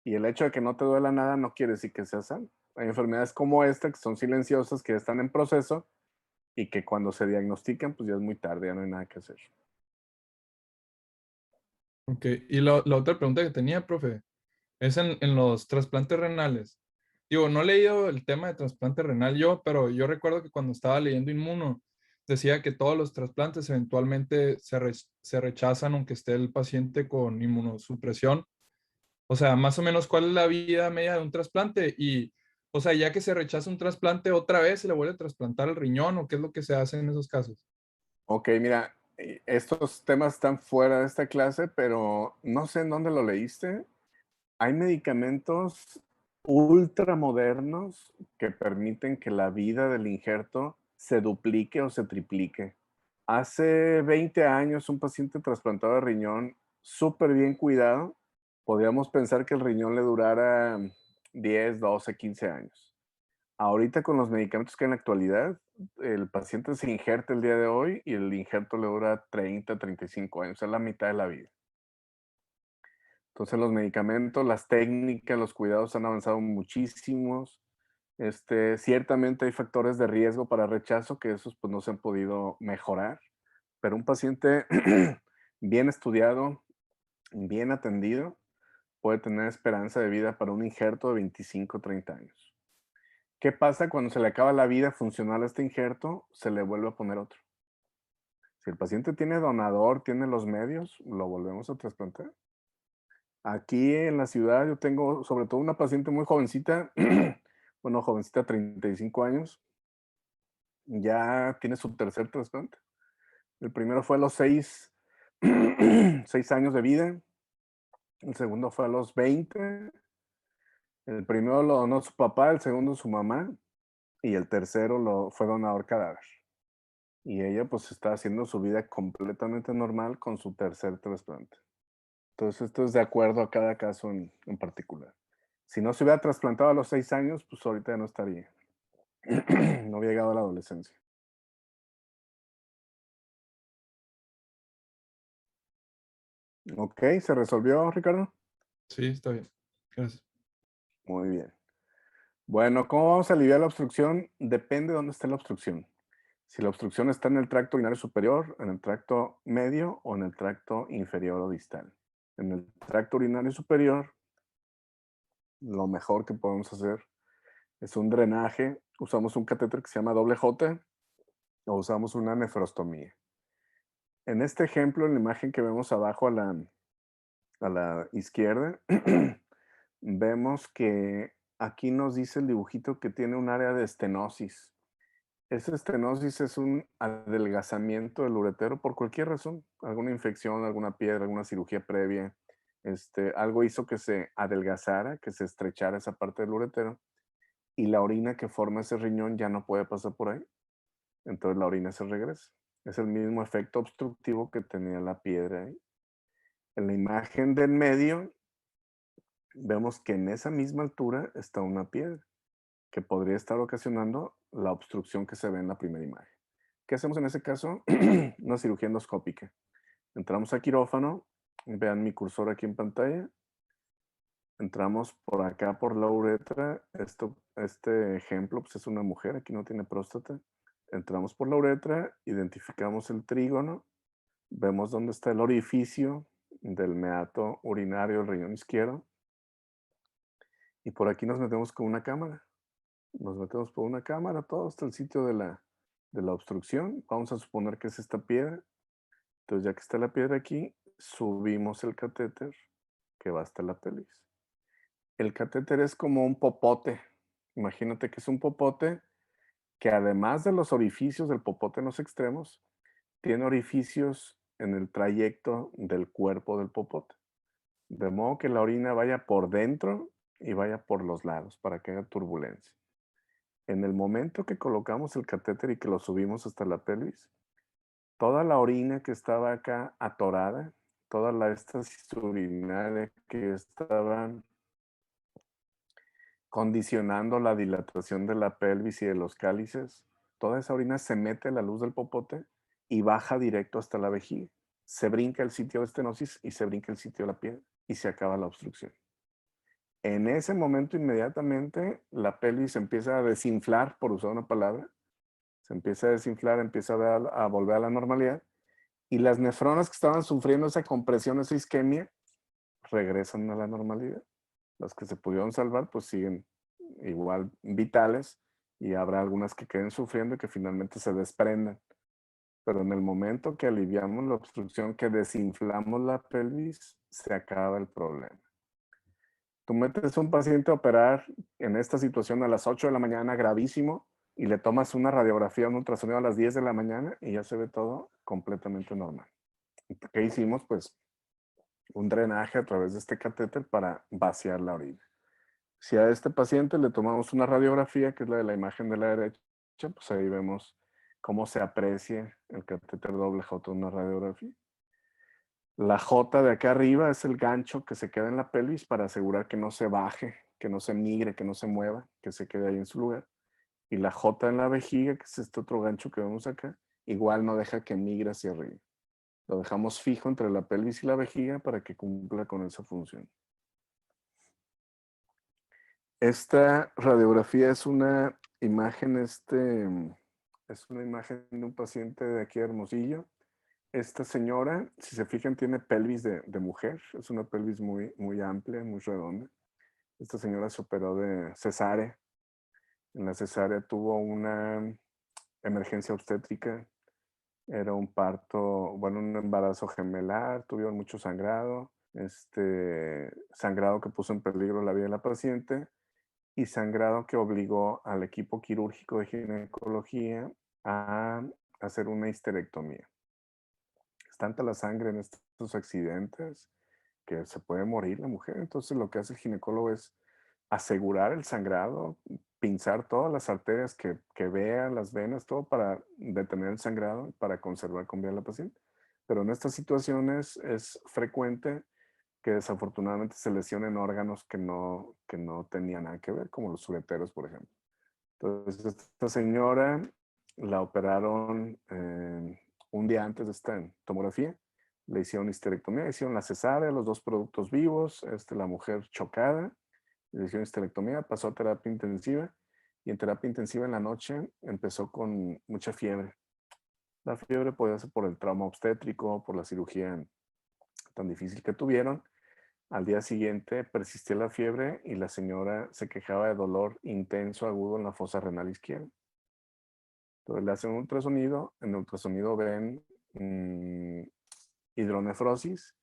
Y el hecho de que no te duela nada no quiere decir que seas sano. Hay enfermedades como esta que son silenciosas, que están en proceso y que cuando se diagnostican, pues ya es muy tarde, ya no hay nada que hacer. ok, y la otra pregunta que tenía, profe, es en los trasplantes renales. Digo, no he leído el tema de trasplante renal yo, pero yo recuerdo que cuando estaba leyendo Inmuno, decía que todos los trasplantes eventualmente se rechazan aunque esté el paciente con inmunosupresión. O sea, más o menos, ¿cuál es la vida media de un trasplante? Y, o sea, ya que se rechaza un trasplante otra vez, ¿se le vuelve a trasplantar el riñón o qué es lo que se hace en esos casos? Ok, mira, estos temas están fuera de esta clase, pero no sé en dónde lo leíste. Hay medicamentos ultramodernos que permiten que la vida del injerto se duplique o se triplique. Hace 20 años, un paciente trasplantado de riñón, súper bien cuidado, podríamos pensar que el riñón le durara 10, 12, 15 años. Ahorita con los medicamentos que hay en la actualidad, el paciente se injerta el día de hoy y el injerto le dura 30, 35 años, es la mitad de la vida. Entonces los medicamentos, las técnicas, los cuidados han avanzado muchísimos. Ciertamente hay factores de riesgo para rechazo que esos pues no se han podido mejorar, pero un paciente bien estudiado, bien atendido, puede tener esperanza de vida para un injerto de 25, 30 años. ¿Qué pasa cuando se le acaba la vida funcional a este injerto? Se le vuelve a poner otro. Si el paciente tiene donador, tiene los medios, lo volvemos a trasplantar. Aquí en la ciudad yo tengo sobre todo una paciente muy jovencita, bueno, jovencita, 35 años, ya tiene su tercer trasplante. El primero fue a los 6, 6 años de vida, el segundo fue a los 20, el primero lo donó su papá, el segundo su mamá y el tercero fue donador cadáver. Y ella pues está haciendo su vida completamente normal con su tercer trasplante. Entonces esto es de acuerdo a cada caso en particular. Si no se hubiera trasplantado a los 6 años, pues ahorita ya no estaría. No había llegado a la adolescencia. Ok, ¿se resolvió, Ricardo? Sí, está bien. Gracias. Muy bien. Bueno, ¿cómo vamos a aliviar la obstrucción? Depende de dónde esté la obstrucción. Si la obstrucción está en el tracto urinario superior, en el tracto medio o en el tracto inferior o distal. En el tracto urinario superior, lo mejor que podemos hacer es un drenaje. Usamos un catéter que se llama doble J o usamos una nefrostomía. En este ejemplo, en la imagen que vemos abajo a la izquierda, vemos que aquí nos dice el dibujito que tiene un área de estenosis. Esa estenosis es un adelgazamiento del uretero por cualquier razón, alguna infección, alguna piedra, alguna cirugía previa. Algo hizo que se adelgazara, que se estrechara esa parte del uretero y la orina que forma ese riñón ya no puede pasar por ahí. Entonces la orina se regresa. Es el mismo efecto obstructivo que tenía la piedra ahí. En la imagen del medio vemos que en esa misma altura está una piedra que podría estar ocasionando la obstrucción que se ve en la primera imagen. ¿Qué hacemos en ese caso? Una cirugía endoscópica. Entramos a quirófano, vean mi cursor aquí en pantalla, entramos por acá por la uretra, este ejemplo pues es una mujer, aquí no tiene próstata, entramos por la uretra, identificamos el trígono, vemos dónde está el orificio del meato urinario del riñón izquierdo y por aquí nos metemos con una cámara. Nos metemos por una cámara, todo hasta el sitio de la de la obstrucción. Vamos a suponer que es esta piedra. Entonces, ya que está la piedra aquí, subimos el catéter que va hasta la pelvis. El catéter es como un popote. Imagínate que es un popote que además de los orificios del popote en los extremos, tiene orificios en el trayecto del cuerpo del popote. De modo que la orina vaya por dentro y vaya por los lados para que haga turbulencia. En el momento que colocamos el catéter y que lo subimos hasta la pelvis, toda la orina que estaba acá atorada, toda la éstasis urinaria que estaban condicionando la dilatación de la pelvis y de los cálices, toda esa orina se mete a la luz del popote y baja directo hasta la vejiga. Se brinca el sitio de estenosis y se brinca el sitio de la piedra y se acaba la obstrucción. En ese momento inmediatamente la pelvis empieza a desinflar, por usar una palabra, se empieza a desinflar, empieza a volver a la normalidad y las nefronas que estaban sufriendo esa compresión, esa isquemia, regresan a la normalidad. Las que se pudieron salvar pues siguen igual vitales y habrá algunas que queden sufriendo y que finalmente se desprendan. Pero en el momento que aliviamos la obstrucción, que desinflamos la pelvis, se acaba el problema. Tú metes a un paciente a operar en esta situación a las 8 de la mañana, gravísimo, y le tomas una radiografía, un ultrasonido a las 10 de la mañana y ya se ve todo completamente normal. ¿Qué hicimos? Pues un drenaje a través de este catéter para vaciar la orina. Si a este paciente le tomamos una radiografía, que es la de la imagen de la derecha, pues ahí vemos cómo se aprecia el catéter doble J en una radiografía. La J de acá arriba es el gancho que se queda en la pelvis para asegurar que no se baje, que no se migre, que no se mueva, que se quede ahí en su lugar. Y la J en la vejiga, que es este otro gancho que vemos acá, igual no deja que migre hacia arriba. Lo dejamos fijo entre la pelvis y la vejiga para que cumpla con esa función. Esta radiografía es una imagen, es una imagen de un paciente de aquí de Hermosillo. Esta señora, si se fijan, tiene pelvis de mujer. Es una pelvis muy, muy amplia, muy redonda. Esta señora se operó de cesárea. En la cesárea tuvo una emergencia obstétrica. Era un parto, bueno, un embarazo gemelar. Tuvieron mucho sangrado. Sangrado que puso en peligro la vida de la paciente. Y sangrado que obligó al equipo quirúrgico de ginecología a hacer una histerectomía. Es tanta la sangre en estos accidentes que se puede morir la mujer. Entonces lo que hace el ginecólogo es asegurar el sangrado, pinzar todas las arterias que vean, las venas, todo para detener el sangrado, para conservar con vida a la paciente. Pero en estas situaciones es frecuente que desafortunadamente se lesionen órganos que no tenían nada que ver, como los ureteros, por ejemplo. Entonces, esta señora la operaron un día antes de esta tomografía. Le hicieron histerectomía, hicieron la cesárea, los dos productos vivos, la mujer chocada, le hicieron histerectomía, pasó a terapia intensiva y en terapia intensiva en la noche empezó con mucha fiebre. La fiebre podía ser por el trauma obstétrico, por la cirugía tan difícil que tuvieron. Al día siguiente persistía la fiebre y la señora se quejaba de dolor intenso agudo en la fosa renal izquierda. Entonces le hacen un ultrasonido, en el ultrasonido ven hidronefrosis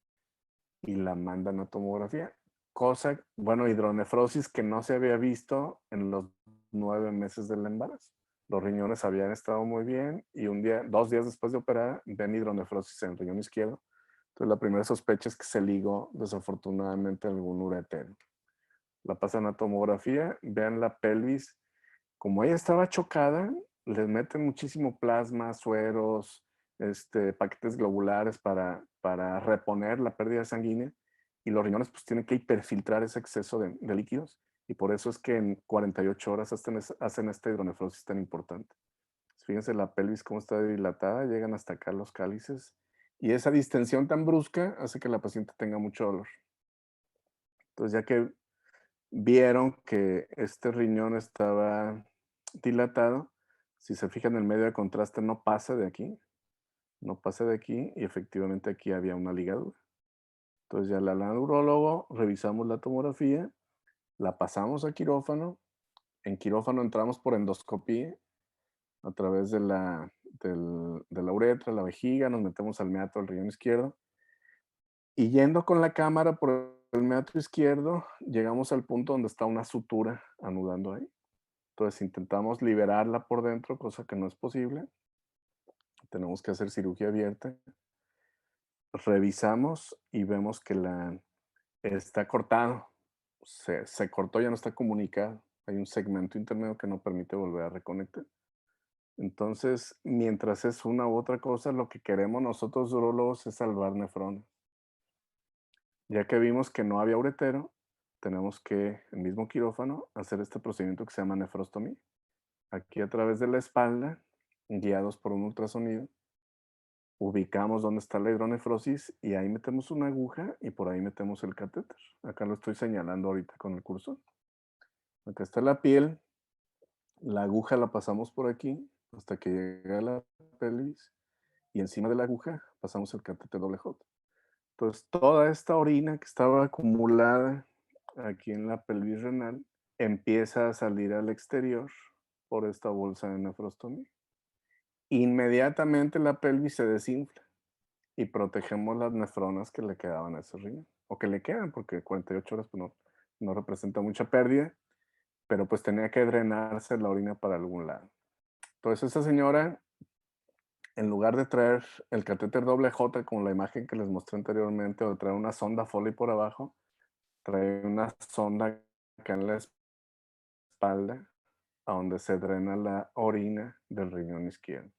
y la mandan a tomografía. Hidronefrosis que no se había visto en los 9 meses del embarazo. Los riñones habían estado muy bien y 2 días después de operar ven hidronefrosis en el riñón izquierdo. Entonces la primera sospecha es que se ligó desafortunadamente a algún uretero. La pasan a tomografía, vean la pelvis. Como ella estaba chocada, les meten muchísimo plasma, sueros, paquetes globulares para reponer la pérdida sanguínea y los riñones pues tienen que hiperfiltrar ese exceso de líquidos y por eso es que en 48 horas hacen esta hidronefrosis tan importante. Fíjense la pelvis cómo está dilatada, llegan hasta acá los cálices y esa distensión tan brusca hace que la paciente tenga mucho dolor. Entonces ya que vieron que este riñón estaba dilatado, si se fijan el medio de contraste no pasa de aquí y efectivamente aquí había una ligadura. Entonces ya al neurólogo revisamos la tomografía, la pasamos a quirófano, en quirófano entramos por endoscopía a través de de la uretra, la vejiga, nos metemos al meato del riñón izquierdo. Y yendo con la cámara por el meato izquierdo, llegamos al punto donde está una sutura anudando ahí. Entonces intentamos liberarla por dentro, cosa que no es posible. Tenemos que hacer cirugía abierta. Revisamos y vemos que está cortado. Se cortó, ya no está comunicado. Hay un segmento intermedio que no permite volver a reconectar. Entonces, mientras es una u otra cosa, lo que queremos nosotros urólogos es salvar nefronas. Ya que vimos que no había uretero, tenemos que, el mismo quirófano, hacer este procedimiento que se llama nefrostomía. Aquí a través de la espalda, guiados por un ultrasonido, ubicamos dónde está la hidronefrosis y ahí metemos una aguja y por ahí metemos el catéter. Acá lo estoy señalando ahorita con el cursor. Acá está la piel, la aguja la pasamos por aquí hasta que llega a la pelvis y encima de la aguja pasamos el catéter doble J. Entonces, toda esta orina que estaba acumulada aquí en la pelvis renal empieza a salir al exterior por esta bolsa de nefrostomía. Inmediatamente la pelvis se desinfla y protegemos las nefronas que le quedaban a ese riñón, o que le quedan, porque 48 horas pues no representa mucha pérdida, pero pues tenía que drenarse la orina para algún lado. Entonces, esa señora, en lugar de traer el catéter doble J, como la imagen que les mostré anteriormente, o de traer una sonda Foley por abajo, trae una sonda acá en la espalda, a donde se drena la orina del riñón izquierdo.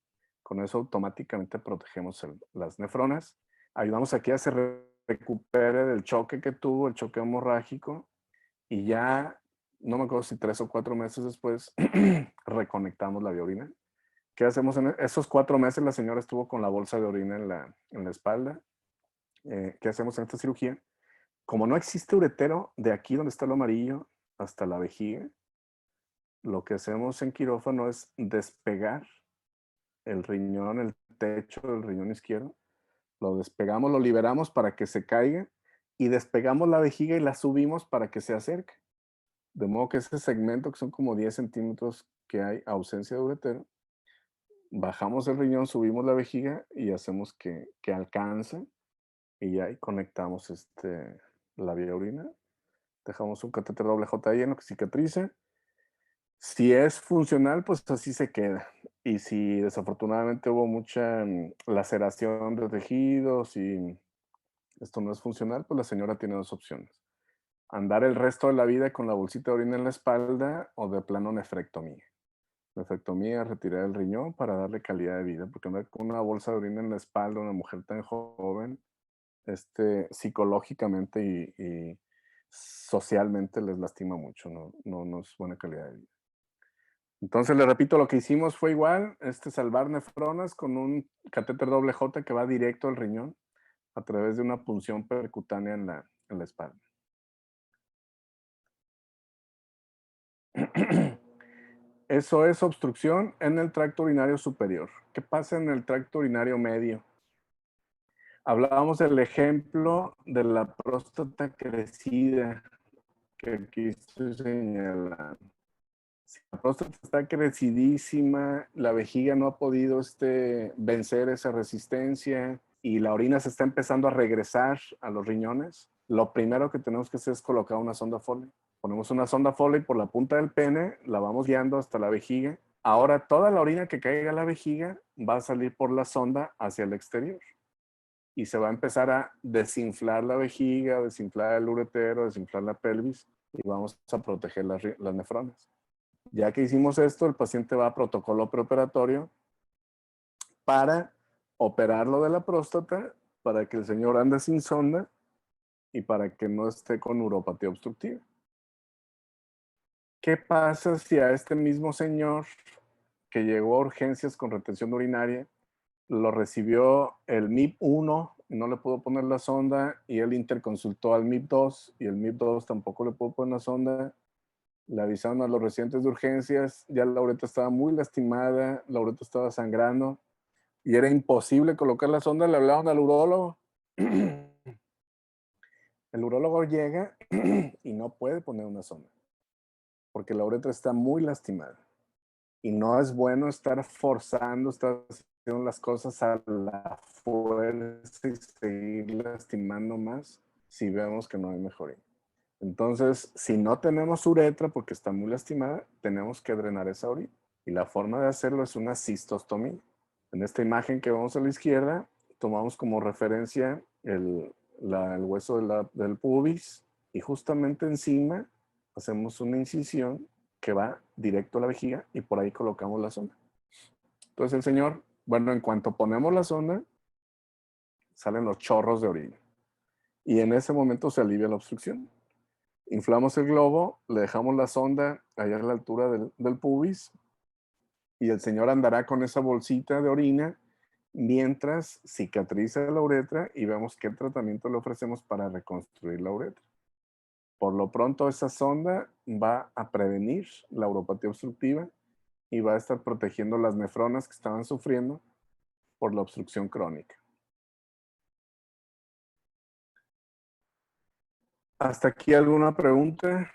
Con eso automáticamente protegemos las nefronas. Ayudamos a que ella se recupere del choque que tuvo, el choque hemorrágico, y ya, no me acuerdo si 3 o 4 meses después, reconectamos la vía urinaria. ¿Qué hacemos en esos 4 meses? La señora estuvo con la bolsa de orina en la espalda. ¿Qué hacemos en esta cirugía? Como no existe uretero de aquí donde está lo amarillo hasta la vejiga, lo que hacemos en quirófano es despegar el riñón, el techo del riñón izquierdo. Lo despegamos, lo liberamos para que se caiga y despegamos la vejiga y la subimos para que se acerque. De modo que ese segmento, que son como 10 centímetros que hay ausencia de uretero, bajamos el riñón, subimos la vejiga y hacemos que alcance y ahí conectamos la vía urinaria. Dejamos un catéter doble J ahí en lo que cicatriza. Si es funcional, pues así se queda. Y si desafortunadamente hubo mucha laceración de tejidos y esto no es funcional, pues la señora tiene 2 opciones. Andar el resto de la vida con la bolsita de orina en la espalda o de plano nefrectomía. Nefrectomía, retirar el riñón para darle calidad de vida, porque andar con una bolsa de orina en la espalda, una mujer tan joven, psicológicamente y socialmente les lastima mucho, no es buena calidad de vida. Entonces, le repito, lo que hicimos fue igual, salvar nefronas con un catéter doble J que va directo al riñón a través de una punción percutánea en la espalda. Eso es obstrucción en el tracto urinario superior. ¿Qué pasa en el tracto urinario medio? Hablábamos del ejemplo de la próstata crecida que aquí estoy señalando. Si la próstata está crecidísima, la vejiga no ha podido vencer esa resistencia y la orina se está empezando a regresar a los riñones, lo primero que tenemos que hacer es colocar una sonda Foley. Ponemos una sonda Foley por la punta del pene, la vamos guiando hasta la vejiga. Ahora toda la orina que caiga a la vejiga va a salir por la sonda hacia el exterior y se va a empezar a desinflar la vejiga, desinflar el uretero, desinflar la pelvis y vamos a proteger las nefronas. Ya que hicimos esto, el paciente va a protocolo preoperatorio para operarlo de la próstata, para que el señor ande sin sonda y para que no esté con uropatía obstructiva. ¿Qué pasa si a este mismo señor que llegó a urgencias con retención urinaria lo recibió el MIP-1, no le pudo poner la sonda y él interconsultó al MIP-2 y el MIP-2 tampoco le pudo poner la sonda? Le avisaron a los residentes de urgencias, ya la uretra estaba muy lastimada, la uretra estaba sangrando y era imposible colocar la sonda, le hablaron al urólogo. El urólogo llega y no puede poner una sonda porque la uretra está muy lastimada. Y no es bueno estar forzando, estar haciendo las cosas a la fuerza y seguir lastimando más si vemos que no hay mejoría. Entonces, si no tenemos uretra porque está muy lastimada, tenemos que drenar esa orina. Y la forma de hacerlo es una cistostomía. En esta imagen que vemos a la izquierda, tomamos como referencia el hueso del pubis y justamente encima hacemos una incisión que va directo a la vejiga y por ahí colocamos la sonda. Entonces el señor, bueno, en cuanto ponemos la sonda, salen los chorros de orina. Y en ese momento se alivia la obstrucción. Inflamos el globo, le dejamos la sonda allá a la altura del pubis y el señor andará con esa bolsita de orina mientras cicatriza la uretra y vemos qué tratamiento le ofrecemos para reconstruir la uretra. Por lo pronto, esa sonda va a prevenir la uropatía obstructiva y va a estar protegiendo las nefronas que estaban sufriendo por la obstrucción crónica. ¿Hasta aquí alguna pregunta?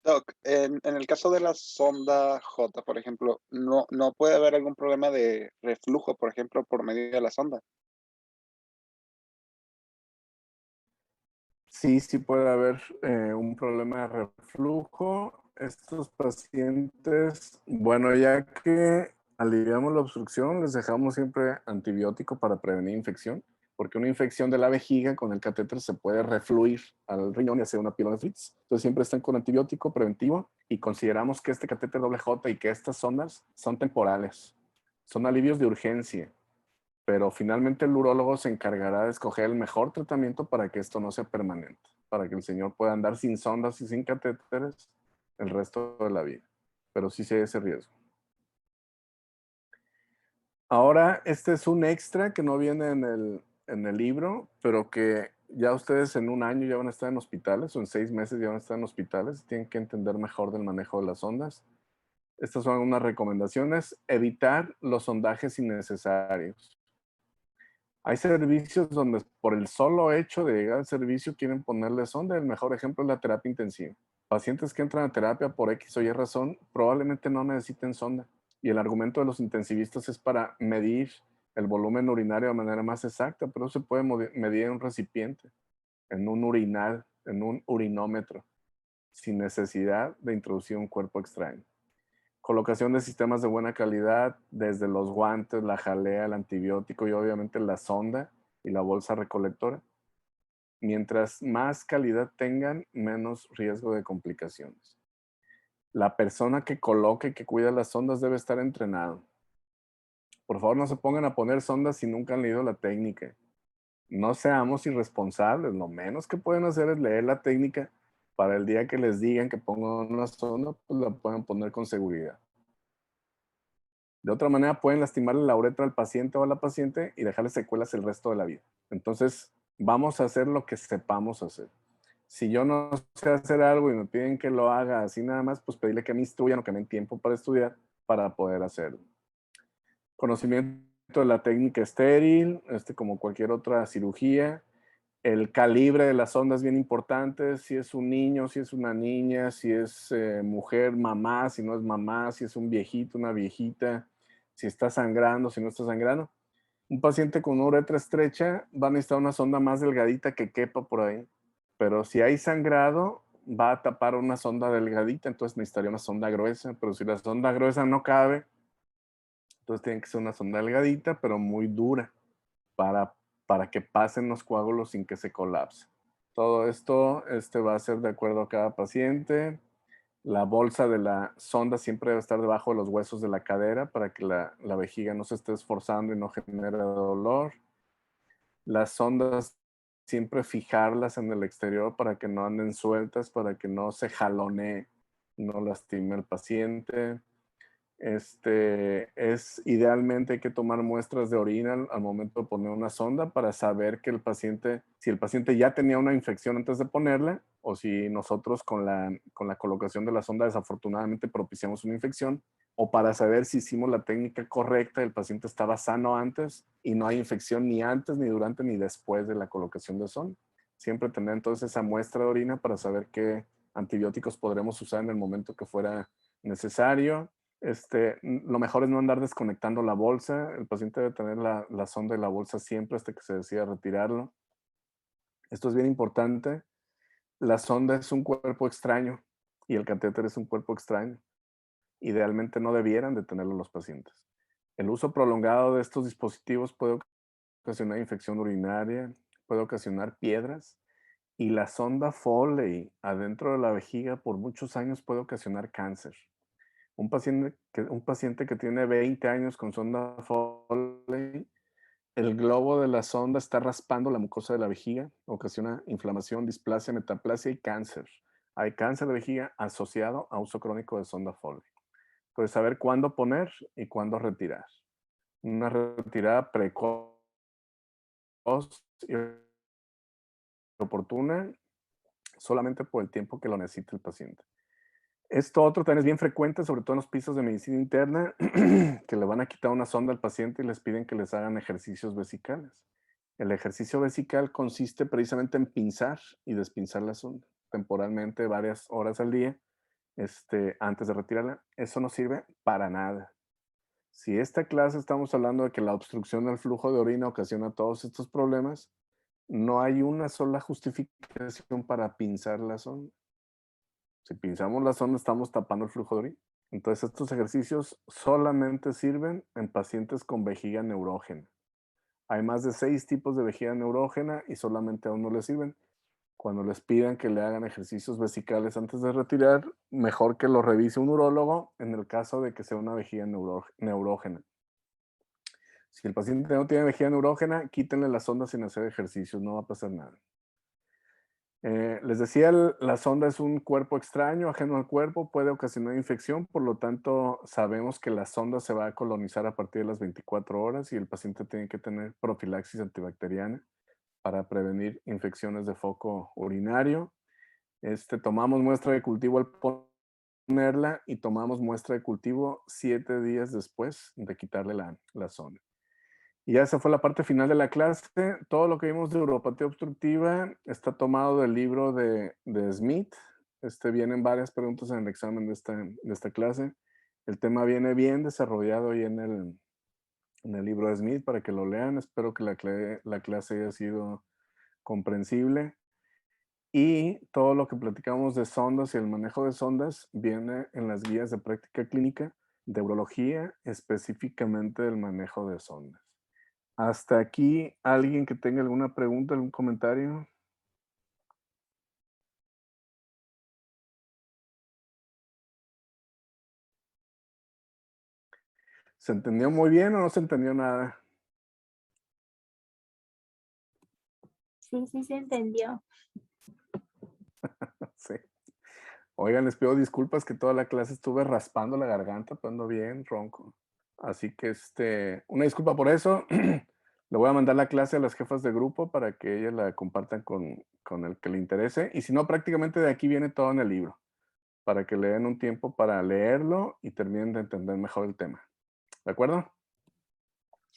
Doc, en el caso de la sonda J, por ejemplo, no puede haber algún problema de reflujo, por ejemplo, por medio de la sonda. Sí, sí puede haber un problema de reflujo. Estos pacientes, bueno, ya que aliviamos la obstrucción, les dejamos siempre antibiótico para prevenir infección, porque una infección de la vejiga con el catéter se puede refluir al riñón y hacer una pielonefritis. Entonces siempre están con antibiótico preventivo y consideramos que este catéter doble J y que estas sondas son temporales, son alivios de urgencia. Pero finalmente el urólogo se encargará de escoger el mejor tratamiento para que esto no sea permanente, para que el señor pueda andar sin sondas y sin catéteres el resto de la vida. Pero sí se hay ese riesgo. Ahora, este es un extra que no viene en el libro, pero que ya ustedes en un año ya van a estar en hospitales o en 6 meses ya van a estar en hospitales. Tienen que entender mejor del manejo de las ondas. Estas son unas recomendaciones. Evitar los sondajes innecesarios. Hay servicios donde por el solo hecho de llegar al servicio quieren ponerle sonda. El mejor ejemplo es la terapia intensiva. Pacientes que entran a terapia por X o Y razón probablemente no necesiten sonda. Y el argumento de los intensivistas es para medir el volumen urinario de manera más exacta, pero se puede medir en un recipiente, en un urinal, en un urinómetro, sin necesidad de introducir un cuerpo extraño. Colocación de sistemas de buena calidad, desde los guantes, la jalea, el antibiótico y obviamente la sonda y la bolsa recolectora. Mientras más calidad tengan, menos riesgo de complicaciones. La persona que coloca y que cuida las sondas debe estar entrenado. Por favor, no se pongan a poner sondas si nunca han leído la técnica. No seamos irresponsables. Lo menos que pueden hacer es leer la técnica para el día que les digan que pongan una sonda, pues la puedan poner con seguridad. De otra manera, pueden lastimarle la uretra al paciente o a la paciente y dejarle secuelas el resto de la vida. Entonces, vamos a hacer lo que sepamos hacer. Si yo no sé hacer algo y me piden que lo haga así nada más, pues pedirle que me instruyan o que me den tiempo para estudiar para poder hacerlo. Conocimiento de la técnica estéril, como cualquier otra cirugía. El calibre de las sondas es bien importante, si es un niño, si es una niña, si es mujer, mamá, si no es mamá, si es un viejito, una viejita, si está sangrando, si no está sangrando. Un paciente con una uretra estrecha va a necesitar una sonda más delgadita que quepa por ahí. Pero si hay sangrado, va a tapar una sonda delgadita, entonces necesitaría una sonda gruesa. Pero si la sonda gruesa no cabe, entonces tiene que ser una sonda delgadita, pero muy dura para que pasen los coágulos sin que se colapse. Todo esto va a ser de acuerdo a cada paciente. La bolsa de la sonda siempre debe estar debajo de los huesos de la cadera para que la vejiga no se esté esforzando y no genere dolor. Las sondas siempre fijarlas en el exterior para que no anden sueltas, para que no se jalonee, no lastime al paciente. Idealmente hay que tomar muestras de orina al momento de poner una sonda para saber que si el paciente ya tenía una infección antes de ponerla o si nosotros con la colocación de la sonda desafortunadamente propiciamos una infección, o para saber si hicimos la técnica correcta, el paciente estaba sano antes y no hay infección ni antes, ni durante, ni después de la colocación de sonda. Siempre tener entonces esa muestra de orina para saber qué antibióticos podremos usar en el momento que fuera necesario. Lo mejor es no andar desconectando la bolsa. El paciente debe tener la sonda y la bolsa siempre hasta que se decida retirarlo. Esto es bien importante. La sonda es un cuerpo extraño y el catéter es un cuerpo extraño. Idealmente no debieran de tenerlo los pacientes. El uso prolongado de estos dispositivos puede ocasionar infección urinaria, puede ocasionar piedras, y la sonda Foley adentro de la vejiga por muchos años puede ocasionar cáncer. Un paciente que tiene 20 años con sonda Foley, el globo de la sonda está raspando la mucosa de la vejiga, ocasiona inflamación, displasia, metaplasia y cáncer. Hay cáncer de vejiga asociado a uso crónico de sonda Foley. Entonces, saber cuándo poner y cuándo retirar. Una retirada precoz y oportuna solamente por el tiempo que lo necesite el paciente. Esto otro también es bien frecuente, sobre todo en los pisos de medicina interna, que le van a quitar una sonda al paciente y les piden que les hagan ejercicios vesicales. El ejercicio vesical consiste precisamente en pinzar y despinzar la sonda temporalmente varias horas al día antes de retirarla. Eso no sirve para nada. Si esta clase estamos hablando de que la obstrucción del flujo de orina ocasiona todos estos problemas, no hay una sola justificación para pinzar la sonda. Si pinzamos la sonda, estamos tapando el flujo de orina. Entonces, estos ejercicios solamente sirven en pacientes con vejiga neurógena. Hay más de 6 tipos de vejiga neurógena y solamente a uno le sirven. Cuando les pidan que le hagan ejercicios vesicales antes de retirar, mejor que lo revise un urólogo en el caso de que sea una vejiga neurógena. Si el paciente no tiene vejiga neurógena, quítenle la sonda sin hacer ejercicios, no va a pasar nada. Les decía, la sonda es un cuerpo extraño, ajeno al cuerpo, puede ocasionar infección, por lo tanto sabemos que la sonda se va a colonizar a partir de las 24 horas y el paciente tiene que tener profilaxis antibacteriana para prevenir infecciones de foco urinario. Tomamos muestra de cultivo al ponerla y tomamos muestra de cultivo 7 días después de quitarle la sonda. Y ya esa fue la parte final de la clase. Todo lo que vimos de uropatía obstructiva está tomado del libro de Smith. Vienen varias preguntas en el examen de esta clase. El tema viene bien desarrollado ahí en el libro de Smith para que lo lean. Espero que la clase haya sido comprensible. Y todo lo que platicamos de sondas y el manejo de sondas viene en las guías de práctica clínica de urología, específicamente del manejo de sondas. Hasta aquí, ¿alguien que tenga alguna pregunta, algún comentario? ¿Se entendió muy bien o no se entendió nada? Sí, sí se entendió. Sí. Oigan, les pido disculpas que toda la clase estuve raspando la garganta, pero ando bien ronco. Así que una disculpa por eso. Le voy a mandar la clase a las jefas de grupo para que ellas la compartan con el que le interese. Y si no, prácticamente de aquí viene todo en el libro, para que le den un tiempo para leerlo y terminen de entender mejor el tema. ¿De acuerdo?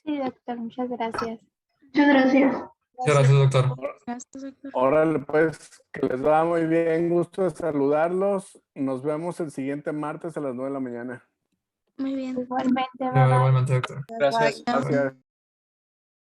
Sí, doctor, muchas gracias. Muchas gracias. Gracias, doctor. Gracias, doctor. Órale, pues, que les va muy bien. Gusto de saludarlos. Nos vemos el siguiente martes a las 9 de la mañana. Muy bien. Igualmente, bye bye. Igualmente, doctor. Gracias. Gracias.